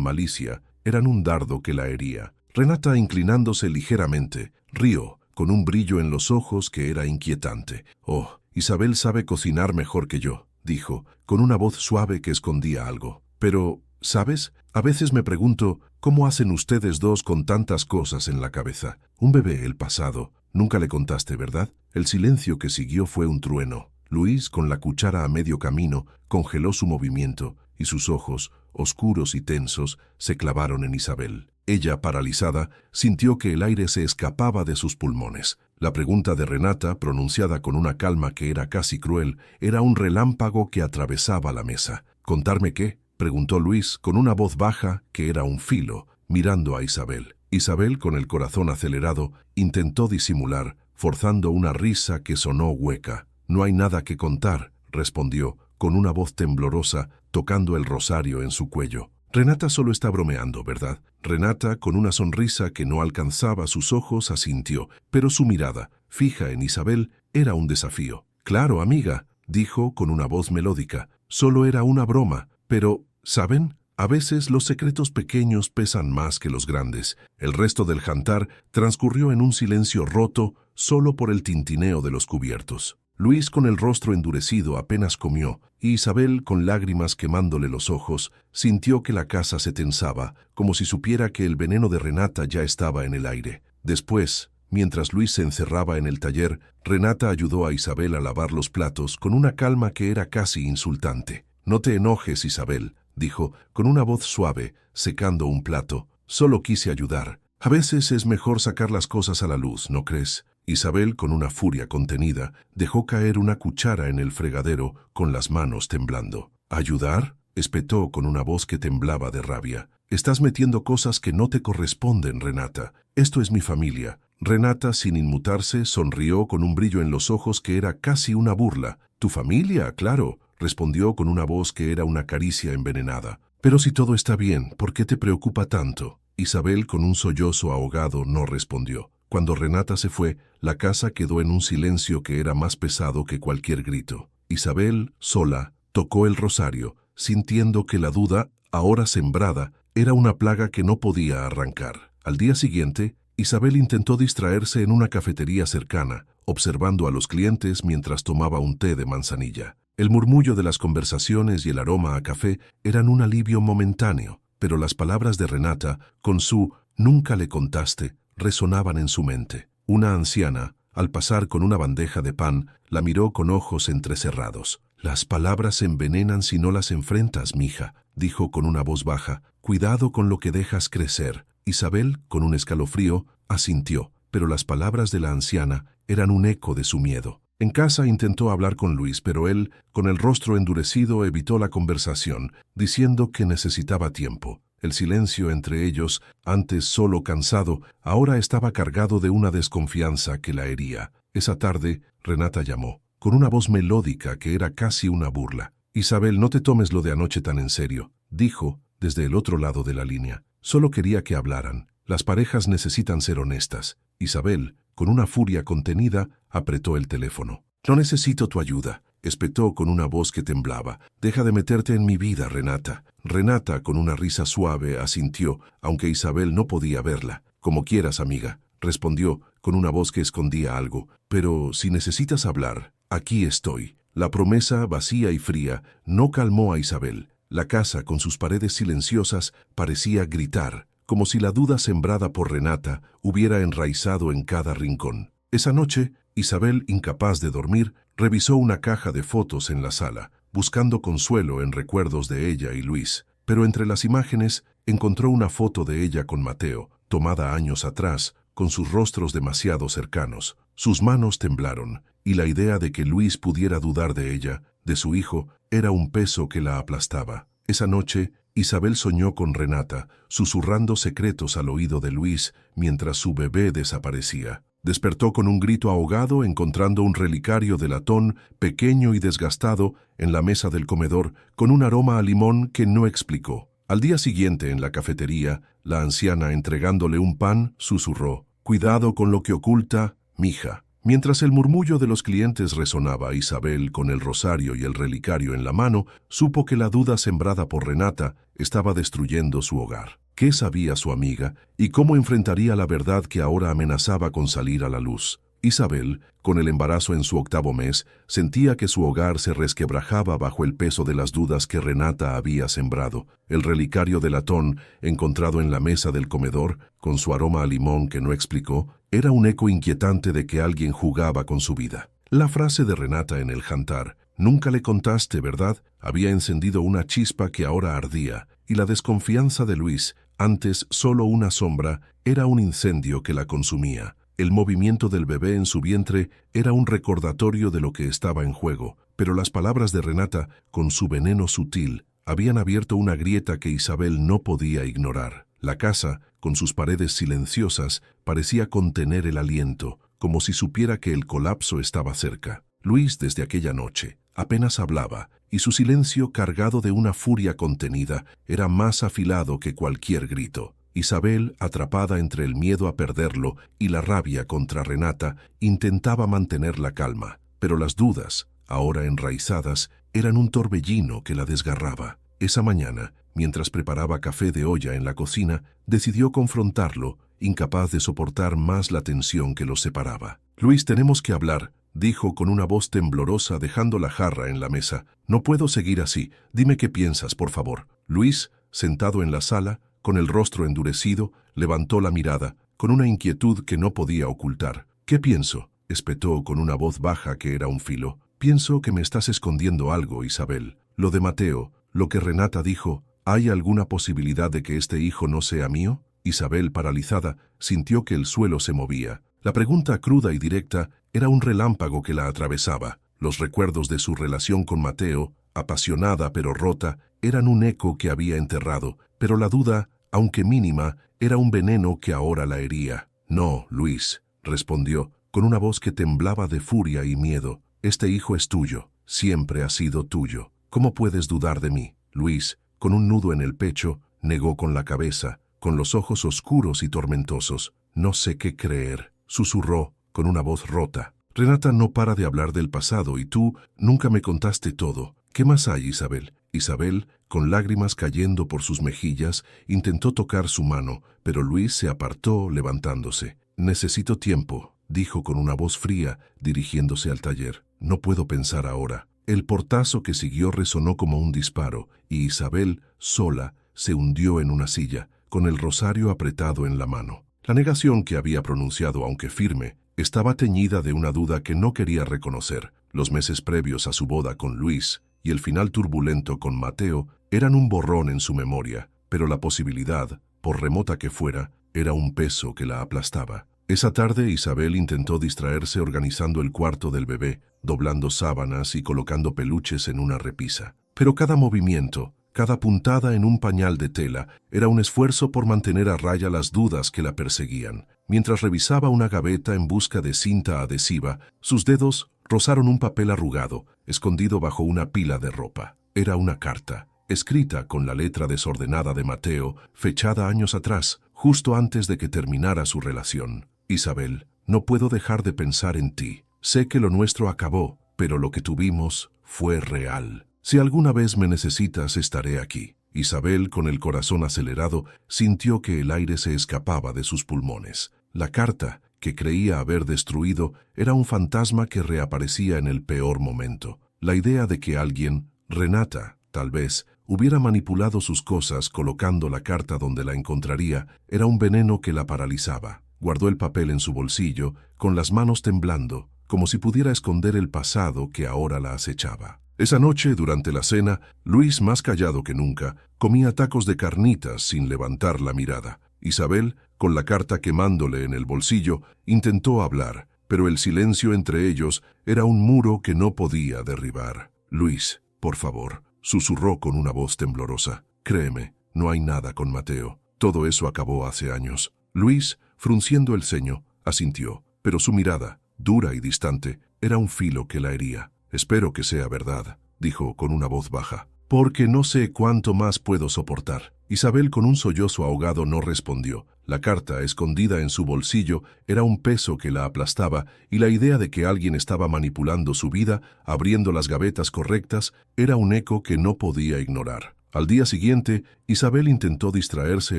malicia, eran un dardo que la hería. Renata, inclinándose ligeramente, rió, con un brillo en los ojos que era inquietante. «Oh, Isabel sabe cocinar mejor que yo», dijo, con una voz suave que escondía algo. «Pero, ¿sabes? A veces me pregunto, ¿cómo hacen ustedes dos con tantas cosas en la cabeza? Un bebé, el pasado. Nunca le contaste, ¿verdad?» El silencio que siguió fue un trueno. Luis, con la cuchara a medio camino, congeló su movimiento, y sus ojos, oscuros y tensos, se clavaron en Isabel. Ella, paralizada, sintió que el aire se escapaba de sus pulmones. La pregunta de Renata, pronunciada con una calma que era casi cruel, era un relámpago que atravesaba la mesa. «¿Contarme qué?», preguntó Luis con una voz baja que era un filo, mirando a Isabel. Isabel, con el corazón acelerado, intentó disimular, forzando una risa que sonó hueca. «No hay nada que contar», respondió, con una voz temblorosa, tocando el rosario en su cuello. «Renata solo está bromeando, ¿verdad?». Renata, con una sonrisa que no alcanzaba sus ojos, asintió, pero su mirada, fija en Isabel, era un desafío. «Claro, amiga», dijo con una voz melódica, «solo era una broma, pero, ¿saben? A veces los secretos pequeños pesan más que los grandes». El resto del jantar transcurrió en un silencio roto solo por el tintineo de los cubiertos. Luis, con el rostro endurecido, apenas comió, y Isabel, con lágrimas quemándole los ojos, sintió que la casa se tensaba, como si supiera que el veneno de Renata ya estaba en el aire. Después, mientras Luis se encerraba en el taller, Renata ayudó a Isabel a lavar los platos con una calma que era casi insultante. «No te enojes, Isabel», dijo, con una voz suave, secando un plato. «Solo quise ayudar. A veces es mejor sacar las cosas a la luz, ¿no crees?». Isabel, con una furia contenida, dejó caer una cuchara en el fregadero con las manos temblando. «¿Ayudar?», espetó con una voz que temblaba de rabia. «Estás metiendo cosas que no te corresponden, Renata. Esto es mi familia». Renata, sin inmutarse, sonrió con un brillo en los ojos que era casi una burla. «¿Tu familia? Claro», respondió con una voz que era una caricia envenenada. «Pero si todo está bien, ¿por qué te preocupa tanto?». Isabel, con un sollozo ahogado, no respondió. Cuando Renata se fue, la casa quedó en un silencio que era más pesado que cualquier grito. Isabel, sola, tocó el rosario, sintiendo que la duda, ahora sembrada, era una plaga que no podía arrancar. Al día siguiente, Isabel intentó distraerse en una cafetería cercana, observando a los clientes mientras tomaba un té de manzanilla. El murmullo de las conversaciones y el aroma a café eran un alivio momentáneo, pero las palabras de Renata, con su «nunca le contaste», resonaban en su mente. Una anciana, al pasar con una bandeja de pan, la miró con ojos entrecerrados. «Las palabras se envenenan si no las enfrentas, mija», dijo con una voz baja. «Cuidado con lo que dejas crecer». Isabel, con un escalofrío, asintió, pero las palabras de la anciana eran un eco de su miedo. En casa intentó hablar con Luis, pero él, con el rostro endurecido, evitó la conversación, diciendo que necesitaba tiempo. El silencio entre ellos, antes solo cansado, ahora estaba cargado de una desconfianza que la hería. Esa tarde, Renata llamó, con una voz melódica que era casi una burla. «Isabel, no te tomes lo de anoche tan en serio», dijo, desde el otro lado de la línea. «Solo quería que hablaran. Las parejas necesitan ser honestas». Isabel, con una furia contenida, apretó el teléfono. «No necesito tu ayuda», espetó con una voz que temblaba. «Deja de meterte en mi vida, Renata». Renata, con una risa suave, asintió, aunque Isabel no podía verla. «Como quieras, amiga», respondió, con una voz que escondía algo. «Pero si necesitas hablar, aquí estoy». La promesa, vacía y fría, no calmó a Isabel. La casa, con sus paredes silenciosas, parecía gritar, como si la duda sembrada por Renata hubiera enraizado en cada rincón. Esa noche, Isabel, incapaz de dormir, revisó una caja de fotos en la sala, buscando consuelo en recuerdos de ella y Luis. Pero entre las imágenes encontró una foto de ella con Mateo, tomada años atrás, con sus rostros demasiado cercanos. Sus manos temblaron, y la idea de que Luis pudiera dudar de ella, de su hijo, era un peso que la aplastaba. Esa noche, Isabel soñó con Renata, susurrando secretos al oído de Luis mientras su bebé desaparecía. Despertó con un grito ahogado encontrando un relicario de latón, pequeño y desgastado, en la mesa del comedor, con un aroma a limón que no explicó. Al día siguiente, en la cafetería, la anciana, entregándole un pan, susurró: Cuidado con lo que oculta, mija. Mientras el murmullo de los clientes resonaba, Isabel, con el rosario y el relicario en la mano, supo que la duda sembrada por Renata estaba destruyendo su hogar. ¿Qué sabía su amiga y cómo enfrentaría la verdad que ahora amenazaba con salir a la luz? Isabel, con el embarazo en su 8º mes, sentía que su hogar se resquebrajaba bajo el peso de las dudas que Renata había sembrado. El relicario de latón, encontrado en la mesa del comedor, con su aroma a limón que no explicó, era un eco inquietante de que alguien jugaba con su vida. La frase de Renata en el jantar, «Nunca le contaste, ¿verdad?», había encendido una chispa que ahora ardía, y la desconfianza de Luis, antes solo una sombra, era un incendio que la consumía. El movimiento del bebé en su vientre era un recordatorio de lo que estaba en juego, pero las palabras de Renata, con su veneno sutil, habían abierto una grieta que Isabel no podía ignorar. La casa, con sus paredes silenciosas, parecía contener el aliento, como si supiera que el colapso estaba cerca. Luis, desde aquella noche, apenas hablaba, y su silencio, cargado de una furia contenida, era más afilado que cualquier grito. Isabel, atrapada entre el miedo a perderlo y la rabia contra Renata, intentaba mantener la calma, pero las dudas, ahora enraizadas, eran un torbellino que la desgarraba. Esa mañana, mientras preparaba café de olla en la cocina, decidió confrontarlo, incapaz de soportar más la tensión que los separaba. «Luis, tenemos que hablar», dijo con una voz temblorosa dejando la jarra en la mesa. «No puedo seguir así. Dime qué piensas, por favor». Luis, sentado en la sala, con el rostro endurecido, levantó la mirada, con una inquietud que no podía ocultar. «¿Qué pienso?», espetó con una voz baja que era un filo. «Pienso que me estás escondiendo algo, Isabel. Lo de Mateo, lo que Renata dijo, ¿hay alguna posibilidad de que este hijo no sea mío?». Isabel, paralizada, sintió que el suelo se movía. La pregunta cruda y directa era un relámpago que la atravesaba. Los recuerdos de su relación con Mateo, apasionada pero rota, eran un eco que había enterrado, pero la duda, aunque mínima, era un veneno que ahora la hería. «No, Luis», respondió, con una voz que temblaba de furia y miedo. «Este hijo es tuyo, siempre ha sido tuyo. ¿Cómo puedes dudar de mí?». Luis, con un nudo en el pecho, negó con la cabeza, con los ojos oscuros y tormentosos. «No sé qué creer», susurró, con una voz rota. «Renata no para de hablar del pasado y tú nunca me contaste todo. ¿Qué más hay, Isabel?». Isabel, con lágrimas cayendo por sus mejillas, intentó tocar su mano, pero Luis se apartó levantándose. «Necesito tiempo», dijo con una voz fría, dirigiéndose al taller. «No puedo pensar ahora». El portazo que siguió resonó como un disparo, y Isabel, sola, se hundió en una silla, con el rosario apretado en la mano. La negación que había pronunciado, aunque firme, estaba teñida de una duda que no quería reconocer. Los meses previos a su boda con Luis y el final turbulento con Mateo eran un borrón en su memoria, pero la posibilidad, por remota que fuera, era un peso que la aplastaba. Esa tarde Isabel intentó distraerse organizando el cuarto del bebé, doblando sábanas y colocando peluches en una repisa. Pero cada movimiento, cada puntada en un pañal de tela, era un esfuerzo por mantener a raya las dudas que la perseguían. Mientras revisaba una gaveta en busca de cinta adhesiva, sus dedos rozaron un papel arrugado, escondido bajo una pila de ropa. Era una carta, escrita con la letra desordenada de Mateo, fechada años atrás, justo antes de que terminara su relación. «Isabel, no puedo dejar de pensar en ti. Sé que lo nuestro acabó, pero lo que tuvimos fue real. Si alguna vez me necesitas, estaré aquí». Isabel, con el corazón acelerado, sintió que el aire se escapaba de sus pulmones. La carta, que creía haber destruido, era un fantasma que reaparecía en el peor momento. La idea de que alguien, Renata, tal vez, hubiera manipulado sus cosas colocando la carta donde la encontraría, era un veneno que la paralizaba. Guardó el papel en su bolsillo, con las manos temblando, como si pudiera esconder el pasado que ahora la acechaba. Esa noche, durante la cena, Luis, más callado que nunca, comía tacos de carnitas sin levantar la mirada. Isabel, con la carta quemándole en el bolsillo, intentó hablar, pero el silencio entre ellos era un muro que no podía derribar. «Luis, por favor», susurró con una voz temblorosa. «Créeme, no hay nada con Mateo. Todo eso acabó hace años». Luis, frunciendo el ceño, asintió, pero su mirada, dura y distante, era un filo que la hería. «Espero que sea verdad», dijo con una voz baja, «porque no sé cuánto más puedo soportar». Isabel, con un sollozo ahogado, no respondió. La carta, escondida en su bolsillo, era un peso que la aplastaba, y la idea de que alguien estaba manipulando su vida, abriendo las gavetas correctas, era un eco que no podía ignorar. Al día siguiente, Isabel intentó distraerse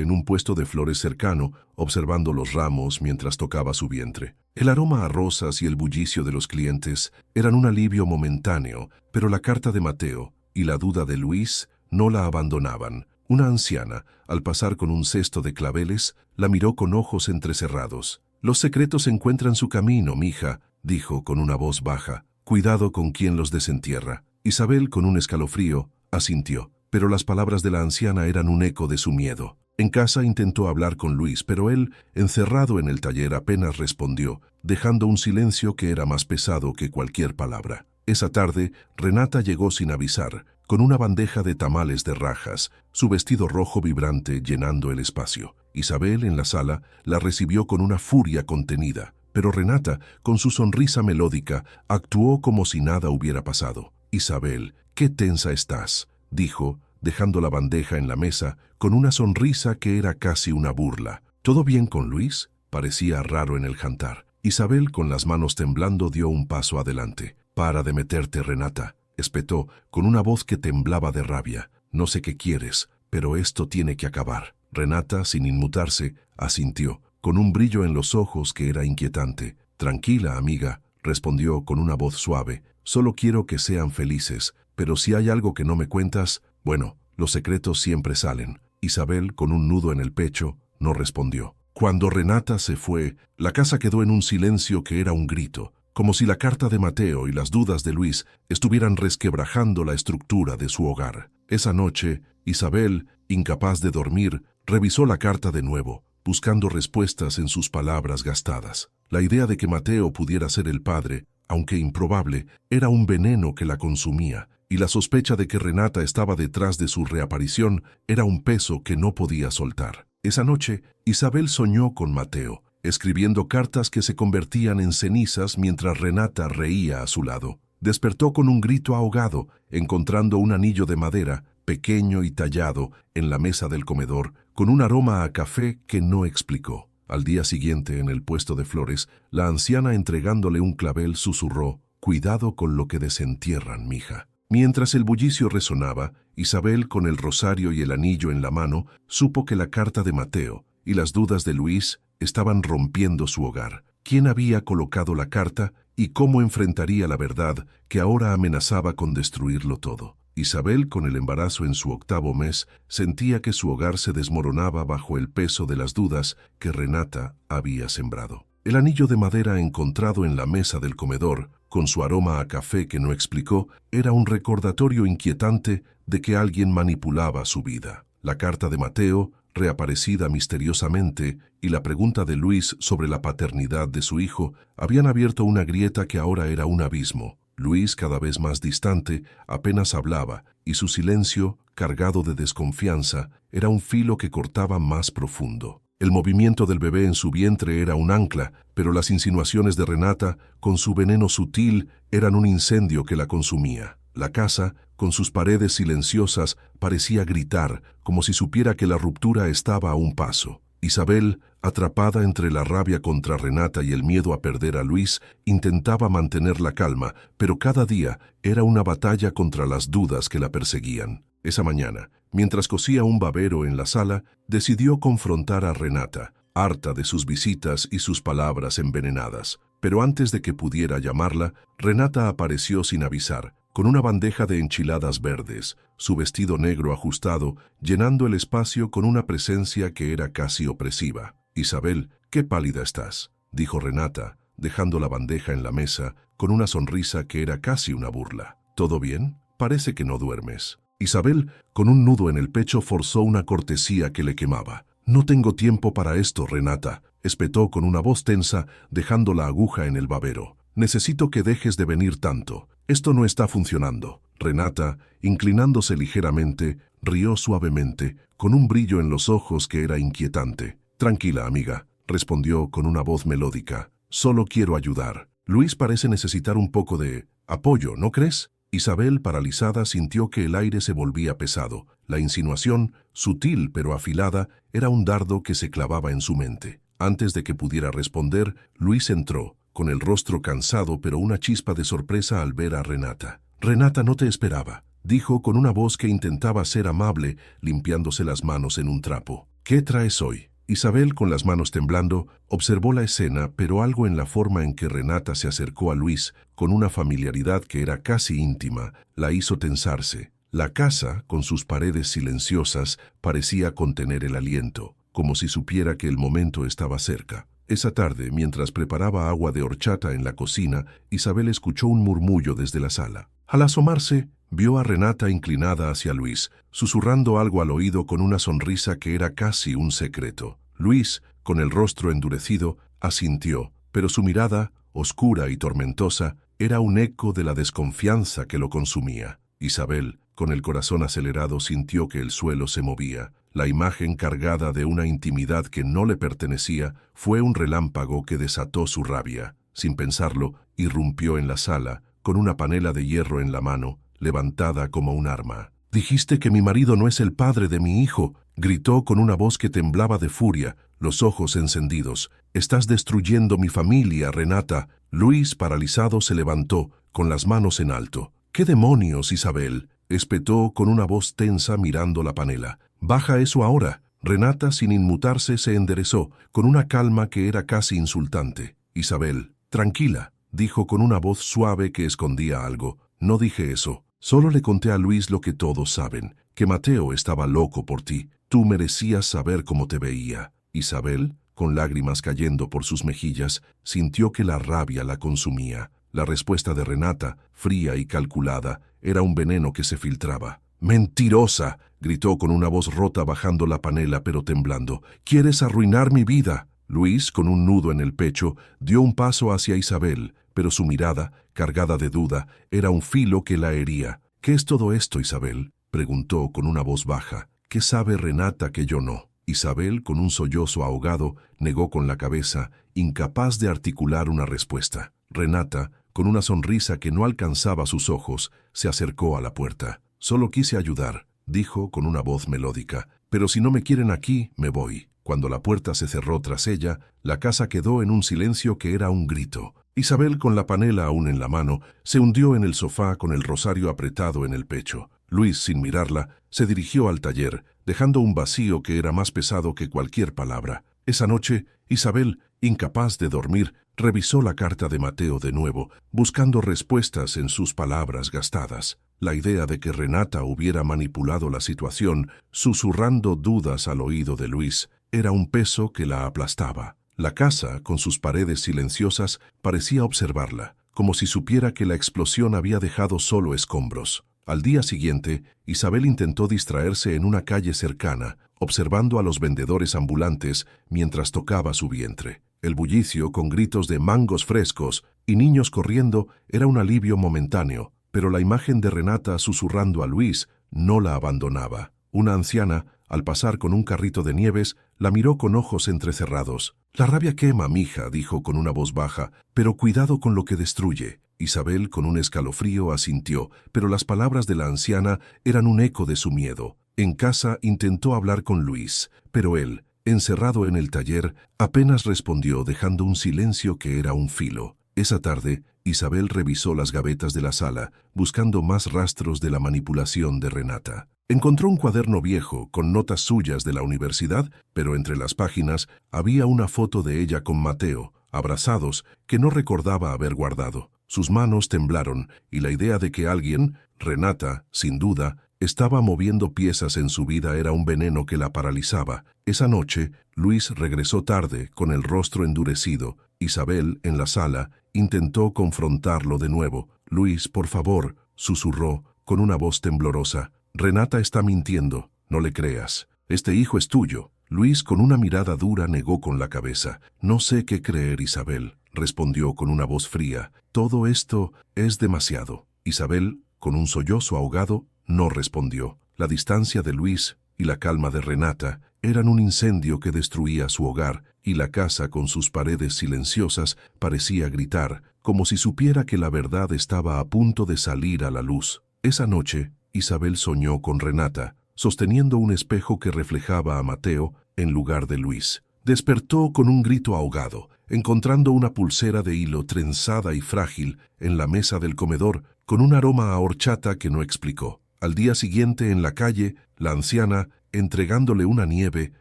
en un puesto de flores cercano, observando los ramos mientras tocaba su vientre. El aroma a rosas y el bullicio de los clientes eran un alivio momentáneo, pero la carta de Mateo y la duda de Luis no la abandonaban. Una anciana, al pasar con un cesto de claveles, la miró con ojos entrecerrados. «Los secretos encuentran su camino, mija», dijo con una voz baja. «Cuidado con quien los desentierra». Isabel, con un escalofrío, asintió, pero las palabras de la anciana eran un eco de su miedo. En casa intentó hablar con Luis, pero él, encerrado en el taller, apenas respondió, dejando un silencio que era más pesado que cualquier palabra. Esa tarde, Renata llegó sin avisar, con una bandeja de tamales de rajas, su vestido rojo vibrante llenando el espacio. Isabel, en la sala, la recibió con una furia contenida, pero Renata, con su sonrisa melódica, actuó como si nada hubiera pasado. «Isabel, qué tensa estás», dijo, dejando la bandeja en la mesa, con una sonrisa que era casi una burla. «¿Todo bien con Luis?», parecía raro en el jantar. Isabel, con las manos temblando, dio un paso adelante. «Para de meterte, Renata», espetó, con una voz que temblaba de rabia. «No sé qué quieres, pero esto tiene que acabar». Renata, sin inmutarse, asintió, con un brillo en los ojos que era inquietante. «Tranquila, amiga», respondió con una voz suave. «Solo quiero que sean felices, pero si hay algo que no me cuentas, bueno, los secretos siempre salen». Isabel, con un nudo en el pecho, no respondió. Cuando Renata se fue, la casa quedó en un silencio que era un grito, como si la carta de Mateo y las dudas de Luis estuvieran resquebrajando la estructura de su hogar. Esa noche, Isabel, incapaz de dormir, revisó la carta de nuevo, buscando respuestas en sus palabras gastadas. La idea de que Mateo pudiera ser el padre, aunque improbable, era un veneno que la consumía, y la sospecha de que Renata estaba detrás de su reaparición era un peso que no podía soltar. Esa noche, Isabel soñó con Mateo, escribiendo cartas que se convertían en cenizas mientras Renata reía a su lado. Despertó con un grito ahogado, encontrando un anillo de madera, pequeño y tallado, en la mesa del comedor, con un aroma a café que no explicó. Al día siguiente, en el puesto de flores, la anciana, entregándole un clavel, susurró: «Cuidado con lo que desentierran, mija». Mientras el bullicio resonaba, Isabel, con el rosario y el anillo en la mano, supo que la carta de Mateo y las dudas de Luis estaban rompiendo su hogar. ¿Quién había colocado la carta y cómo enfrentaría la verdad que ahora amenazaba con destruirlo todo? Isabel, con el embarazo en su 8º mes, sentía que su hogar se desmoronaba bajo el peso de las dudas que Renata había sembrado. El anillo de madera encontrado en la mesa del comedor, con su aroma a café que no explicó, era un recordatorio inquietante de que alguien manipulaba su vida. La carta de Mateo, reaparecida misteriosamente, y la pregunta de Luis sobre la paternidad de su hijo habían abierto una grieta que ahora era un abismo. Luis, cada vez más distante, apenas hablaba, y su silencio, cargado de desconfianza, era un filo que cortaba más profundo. El movimiento del bebé en su vientre era un ancla, pero las insinuaciones de Renata, con su veneno sutil, eran un incendio que la consumía. La casa, con sus paredes silenciosas, parecía gritar, como si supiera que la ruptura estaba a un paso. Isabel, atrapada entre la rabia contra Renata y el miedo a perder a Luis, intentaba mantener la calma, pero cada día era una batalla contra las dudas que la perseguían. Esa mañana, mientras cosía un babero en la sala, decidió confrontar a Renata, harta de sus visitas y sus palabras envenenadas. Pero antes de que pudiera llamarla, Renata apareció sin avisar, con una bandeja de enchiladas verdes, su vestido negro ajustado, llenando el espacio con una presencia que era casi opresiva. «Isabel, qué pálida estás», dijo Renata, dejando la bandeja en la mesa, con una sonrisa que era casi una burla. «¿Todo bien? Parece que no duermes». Isabel, con un nudo en el pecho, forzó una cortesía que le quemaba. «No tengo tiempo para esto, Renata», espetó con una voz tensa, dejando la aguja en el babero. «Necesito que dejes de venir tanto. Esto no está funcionando». Renata, inclinándose ligeramente, rió suavemente, con un brillo en los ojos que era inquietante. «Tranquila, amiga», respondió con una voz melódica. «Solo quiero ayudar. Luis parece necesitar un poco de apoyo, ¿no crees?». Isabel, paralizada, sintió que el aire se volvía pesado. La insinuación, sutil pero afilada, era un dardo que se clavaba en su mente. Antes de que pudiera responder, Luis entró, con el rostro cansado pero una chispa de sorpresa al ver a Renata. «Renata, no te esperaba», dijo con una voz que intentaba ser amable, limpiándose las manos en un trapo. «¿Qué traes hoy?». Isabel, con las manos temblando, observó la escena, pero algo en la forma en que Renata se acercó a Luis, con una familiaridad que era casi íntima, la hizo tensarse. La casa, con sus paredes silenciosas, parecía contener el aliento, como si supiera que el momento estaba cerca. Esa tarde, mientras preparaba agua de horchata en la cocina, Isabel escuchó un murmullo desde la sala. Al asomarse, vio a Renata inclinada hacia Luis, susurrando algo al oído con una sonrisa que era casi un secreto. Luis, con el rostro endurecido, asintió, pero su mirada, oscura y tormentosa, era un eco de la desconfianza que lo consumía. Isabel, con el corazón acelerado, sintió que el suelo se movía. La imagen cargada de una intimidad que no le pertenecía fue un relámpago que desató su rabia. Sin pensarlo, irrumpió en la sala, con una panela de hierro en la mano, levantada como un arma. «Dijiste que mi marido no es el padre de mi hijo», gritó con una voz que temblaba de furia, los ojos encendidos. «Estás destruyendo mi familia, Renata». Luis, paralizado, se levantó, con las manos en alto. «¿Qué demonios, Isabel?», espetó con una voz tensa mirando la panela. «Baja eso ahora». Renata, sin inmutarse, se enderezó, con una calma que era casi insultante. «Isabel, tranquila», dijo con una voz suave que escondía algo. «No dije eso. Solo le conté a Luis lo que todos saben, que Mateo estaba loco por ti. Tú merecías saber cómo te veía». Isabel, con lágrimas cayendo por sus mejillas, sintió que la rabia la consumía. La respuesta de Renata, fría y calculada, era un veneno que se filtraba. «¡Mentirosa!», gritó con una voz rota bajando la panela pero temblando. «¡Quieres arruinar mi vida!». Luis, con un nudo en el pecho, dio un paso hacia Isabel, pero su mirada, cargada de duda, era un filo que la hería. «¿Qué es todo esto, Isabel?», preguntó con una voz baja. «¿Qué sabe Renata que yo no?». Isabel, con un sollozo ahogado, negó con la cabeza, incapaz de articular una respuesta. Renata, con una sonrisa que no alcanzaba sus ojos, se acercó a la puerta. «Solo quise ayudar», dijo con una voz melódica, «pero si no me quieren aquí, me voy». Cuando la puerta se cerró tras ella, la casa quedó en un silencio que era un grito. Isabel, con la panela aún en la mano, se hundió en el sofá con el rosario apretado en el pecho. Luis, sin mirarla, se dirigió al taller, dejando un vacío que era más pesado que cualquier palabra. Esa noche, Isabel, incapaz de dormir, revisó la carta de Mateo de nuevo, buscando respuestas en sus palabras gastadas. La idea de que Renata hubiera manipulado la situación, susurrando dudas al oído de Luis, era un peso que la aplastaba. La casa, con sus paredes silenciosas, parecía observarla, como si supiera que la explosión había dejado solo escombros. Al día siguiente, Isabel intentó distraerse en una calle cercana, observando a los vendedores ambulantes mientras tocaba su vientre. El bullicio, con gritos de mangos frescos y niños corriendo, era un alivio momentáneo, pero la imagen de Renata susurrando a Luis no la abandonaba. Una anciana, al pasar con un carrito de nieves, la miró con ojos entrecerrados. «La rabia quema, mija», dijo con una voz baja, «pero cuidado con lo que destruye». Isabel, con un escalofrío, asintió, pero las palabras de la anciana eran un eco de su miedo. En casa intentó hablar con Luis, pero él, encerrado en el taller, apenas respondió, dejando un silencio que era un filo. Esa tarde, Isabel revisó las gavetas de la sala, buscando más rastros de la manipulación de Renata. Encontró un cuaderno viejo con notas suyas de la universidad, pero entre las páginas había una foto de ella con Mateo, abrazados, que no recordaba haber guardado. Sus manos temblaron y la idea de que alguien, Renata, sin duda, estaba moviendo piezas en su vida era un veneno que la paralizaba. Esa noche, Luis regresó tarde, con el rostro endurecido. Isabel, en la sala, intentó confrontarlo de nuevo. «Luis, por favor», susurró, con una voz temblorosa. «Renata está mintiendo, no le creas. Este hijo es tuyo». Luis, con una mirada dura, negó con la cabeza. «No sé qué creer, Isabel», respondió con una voz fría. «Todo esto es demasiado». Isabel, con un sollozo ahogado, no respondió. La distancia de Luis y la calma de Renata eran un incendio que destruía su hogar, y la casa con sus paredes silenciosas parecía gritar, como si supiera que la verdad estaba a punto de salir a la luz. Esa noche, Isabel soñó con Renata, sosteniendo un espejo que reflejaba a Mateo en lugar de Luis. Despertó con un grito ahogado, encontrando una pulsera de hilo trenzada y frágil en la mesa del comedor, con un aroma a horchata que no explicó. Al día siguiente, en la calle, la anciana, entregándole una nieve,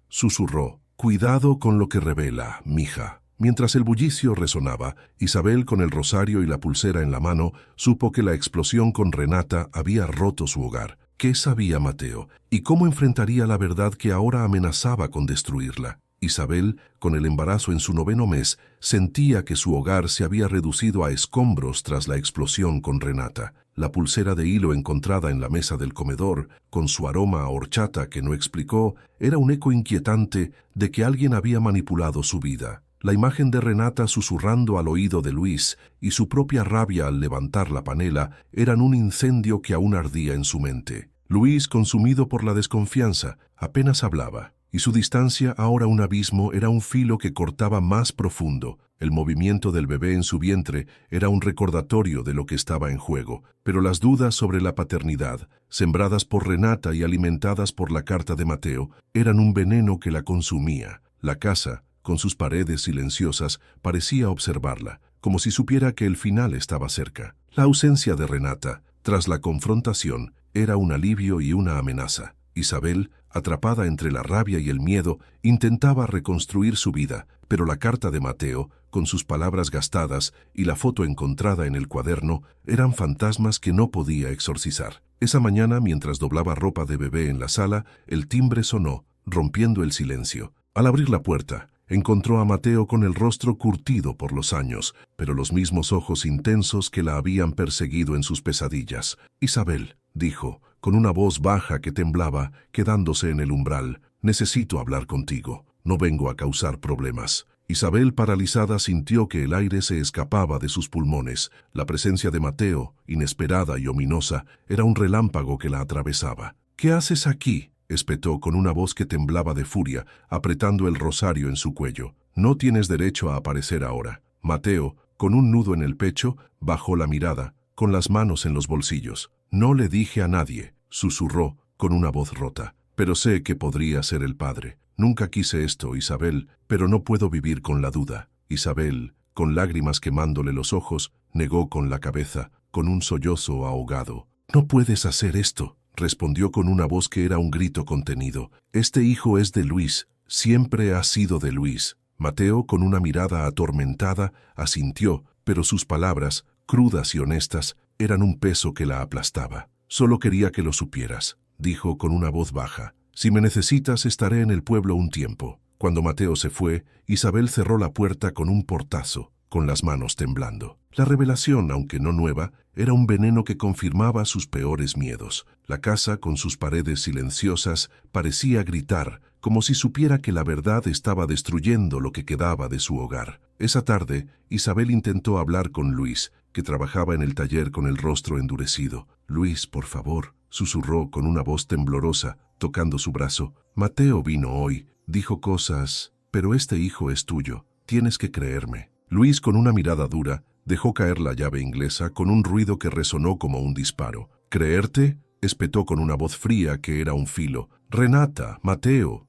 susurró: «Cuidado con lo que revela, mija». Mientras el bullicio resonaba, Isabel, con el rosario y la pulsera en la mano, supo que la explosión con Renata había roto su hogar. ¿Qué sabía Mateo? ¿Y cómo enfrentaría la verdad que ahora amenazaba con destruirla? Isabel, con el embarazo en su 9º mes, sentía que su hogar se había reducido a escombros tras la explosión con Renata. La pulsera de hilo encontrada en la mesa del comedor, con su aroma a horchata que no explicó, era un eco inquietante de que alguien había manipulado su vida. La imagen de Renata susurrando al oído de Luis y su propia rabia al levantar la panela eran un incendio que aún ardía en su mente. Luis, consumido por la desconfianza, apenas hablaba, y su distancia, ahora un abismo, era un filo que cortaba más profundo. El movimiento del bebé en su vientre era un recordatorio de lo que estaba en juego, pero las dudas sobre la paternidad, sembradas por Renata y alimentadas por la carta de Mateo, eran un veneno que la consumía. La casa, con sus paredes silenciosas, parecía observarla, como si supiera que el final estaba cerca. La ausencia de Renata, tras la confrontación, era un alivio y una amenaza. Isabel, atrapada entre la rabia y el miedo, intentaba reconstruir su vida, pero la carta de Mateo, con sus palabras gastadas y la foto encontrada en el cuaderno, eran fantasmas que no podía exorcizar. Esa mañana, mientras doblaba ropa de bebé en la sala, el timbre sonó, rompiendo el silencio. Al abrir la puerta, encontró a Mateo con el rostro curtido por los años, pero los mismos ojos intensos que la habían perseguido en sus pesadillas. «Isabel», dijo, con una voz baja que temblaba, quedándose en el umbral, «necesito hablar contigo. No vengo a causar problemas». Isabel, paralizada, sintió que el aire se escapaba de sus pulmones. La presencia de Mateo, inesperada y ominosa, era un relámpago que la atravesaba. «¿Qué haces aquí?», espetó con una voz que temblaba de furia, apretando el rosario en su cuello. «No tienes derecho a aparecer ahora». Mateo, con un nudo en el pecho, bajó la mirada, con las manos en los bolsillos. «No le dije a nadie», susurró, con una voz rota. «Pero sé que podría ser el padre. Nunca quise esto, Isabel, pero no puedo vivir con la duda». Isabel, con lágrimas quemándole los ojos, negó con la cabeza, con un sollozo ahogado. «No puedes hacer esto», respondió con una voz que era un grito contenido. «Este hijo es de Luis, siempre ha sido de Luis». Mateo, con una mirada atormentada, asintió, pero sus palabras, crudas y honestas, eran un peso que la aplastaba. «Solo quería que lo supieras», dijo con una voz baja. «Si me necesitas, estaré en el pueblo un tiempo». Cuando Mateo se fue, Isabel cerró la puerta con un portazo, con las manos temblando. La revelación, aunque no nueva, era un veneno que confirmaba sus peores miedos. La casa, con sus paredes silenciosas, parecía gritar, como si supiera que la verdad estaba destruyendo lo que quedaba de su hogar. Esa tarde, Isabel intentó hablar con Luis, que trabajaba en el taller con el rostro endurecido. «Luis, por favor», susurró con una voz temblorosa, tocando su brazo. «Mateo vino hoy, dijo cosas, pero este hijo es tuyo. Tienes que creerme». Luis, con una mirada dura, dejó caer la llave inglesa con un ruido que resonó como un disparo. «¿Creerte?», espetó con una voz fría que era un filo. «Renata, Mateo,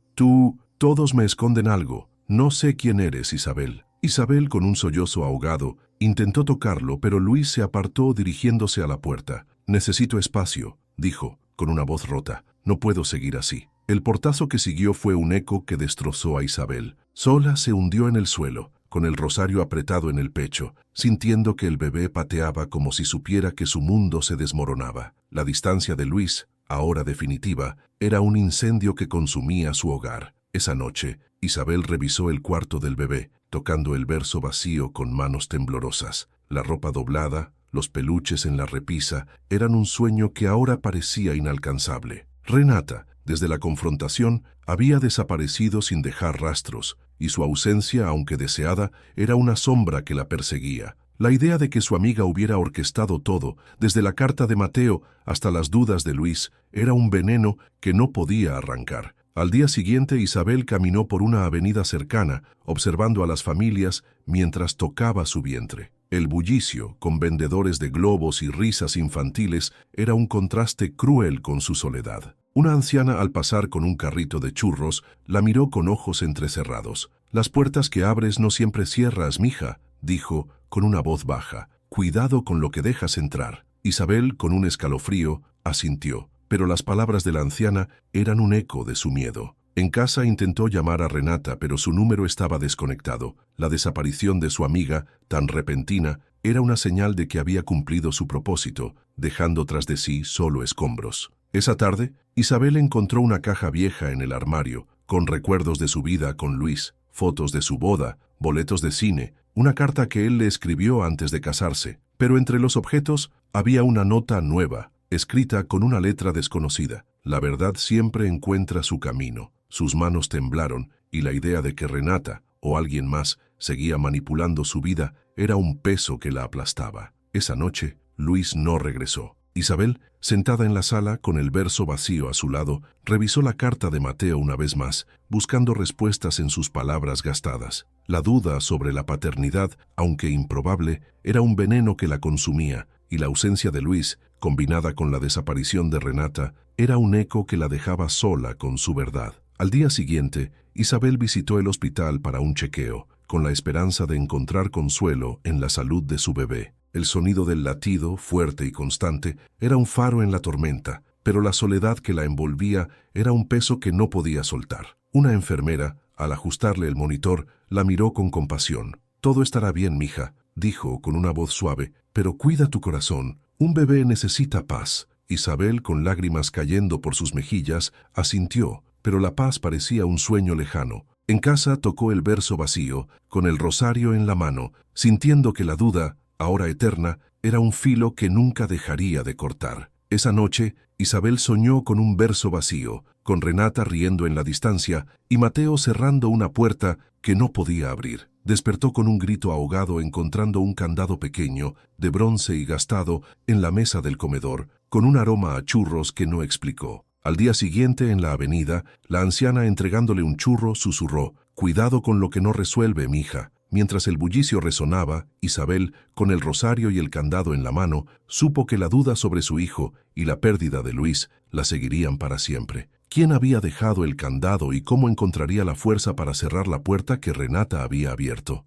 todos me esconden algo. No sé quién eres, Isabel». Isabel, con un sollozo ahogado, intentó tocarlo, pero Luis se apartó dirigiéndose a la puerta. «Necesito espacio», dijo, con una voz rota. «No puedo seguir así». El portazo que siguió fue un eco que destrozó a Isabel. Sola se hundió en el suelo, con el rosario apretado en el pecho, sintiendo que el bebé pateaba como si supiera que su mundo se desmoronaba. La distancia de Luis, ahora definitiva, era un incendio que consumía su hogar. Esa noche, Isabel revisó el cuarto del bebé, tocando el verso vacío con manos temblorosas. La ropa doblada, los peluches en la repisa, eran un sueño que ahora parecía inalcanzable. Renata, desde la confrontación, había desaparecido sin dejar rastros, y su ausencia, aunque deseada, era una sombra que la perseguía. La idea de que su amiga hubiera orquestado todo, desde la carta de Mateo hasta las dudas de Luis, era un veneno que no podía arrancar. Al día siguiente, Isabel caminó por una avenida cercana, observando a las familias mientras tocaba su vientre. El bullicio, con vendedores de globos y risas infantiles, era un contraste cruel con su soledad. Una anciana, al pasar con un carrito de churros, la miró con ojos entrecerrados. «Las puertas que abres no siempre cierras, mija», dijo con una voz baja. «Cuidado con lo que dejas entrar». Isabel, con un escalofrío, asintió, pero las palabras de la anciana eran un eco de su miedo. En casa intentó llamar a Renata, pero su número estaba desconectado. La desaparición de su amiga, tan repentina, era una señal de que había cumplido su propósito, dejando tras de sí solo escombros. Esa tarde, Isabel encontró una caja vieja en el armario, con recuerdos de su vida con Luis, fotos de su boda, boletos de cine, una carta que él le escribió antes de casarse. Pero entre los objetos había una nota nueva, escrita con una letra desconocida. La verdad siempre encuentra su camino. Sus manos temblaron y la idea de que Renata, o alguien más, seguía manipulando su vida era un peso que la aplastaba. Esa noche, Luis no regresó. Isabel, sentada en la sala con el verso vacío a su lado, revisó la carta de Mateo una vez más, buscando respuestas en sus palabras gastadas. La duda sobre la paternidad, aunque improbable, era un veneno que la consumía, y la ausencia de Luis, combinada con la desaparición de Renata, era un eco que la dejaba sola con su verdad. Al día siguiente, Isabel visitó el hospital para un chequeo, con la esperanza de encontrar consuelo en la salud de su bebé. El sonido del latido, fuerte y constante, era un faro en la tormenta, pero la soledad que la envolvía era un peso que no podía soltar. Una enfermera, al ajustarle el monitor, la miró con compasión. «Todo estará bien, mija», dijo con una voz suave, «pero cuida tu corazón. Un bebé necesita paz». Isabel, con lágrimas cayendo por sus mejillas, asintió, pero la paz parecía un sueño lejano. En casa tocó el verso vacío, con el rosario en la mano, sintiendo que la duda, ahora eterna, era un filo que nunca dejaría de cortar. Esa noche, Isabel soñó con un verso vacío, con Renata riendo en la distancia y Mateo cerrando una puerta que no podía abrir. Despertó con un grito ahogado encontrando un candado pequeño, de bronce y gastado, en la mesa del comedor, con un aroma a churros que no explicó. Al día siguiente, en la avenida, la anciana, entregándole un churro, susurró: «Cuidado con lo que no resuelve, mija». Mientras el bullicio resonaba, Isabel, con el rosario y el candado en la mano, supo que la duda sobre su hijo y la pérdida de Luis la seguirían para siempre. ¿Quién había dejado el candado y cómo encontraría la fuerza para cerrar la puerta que Renata había abierto?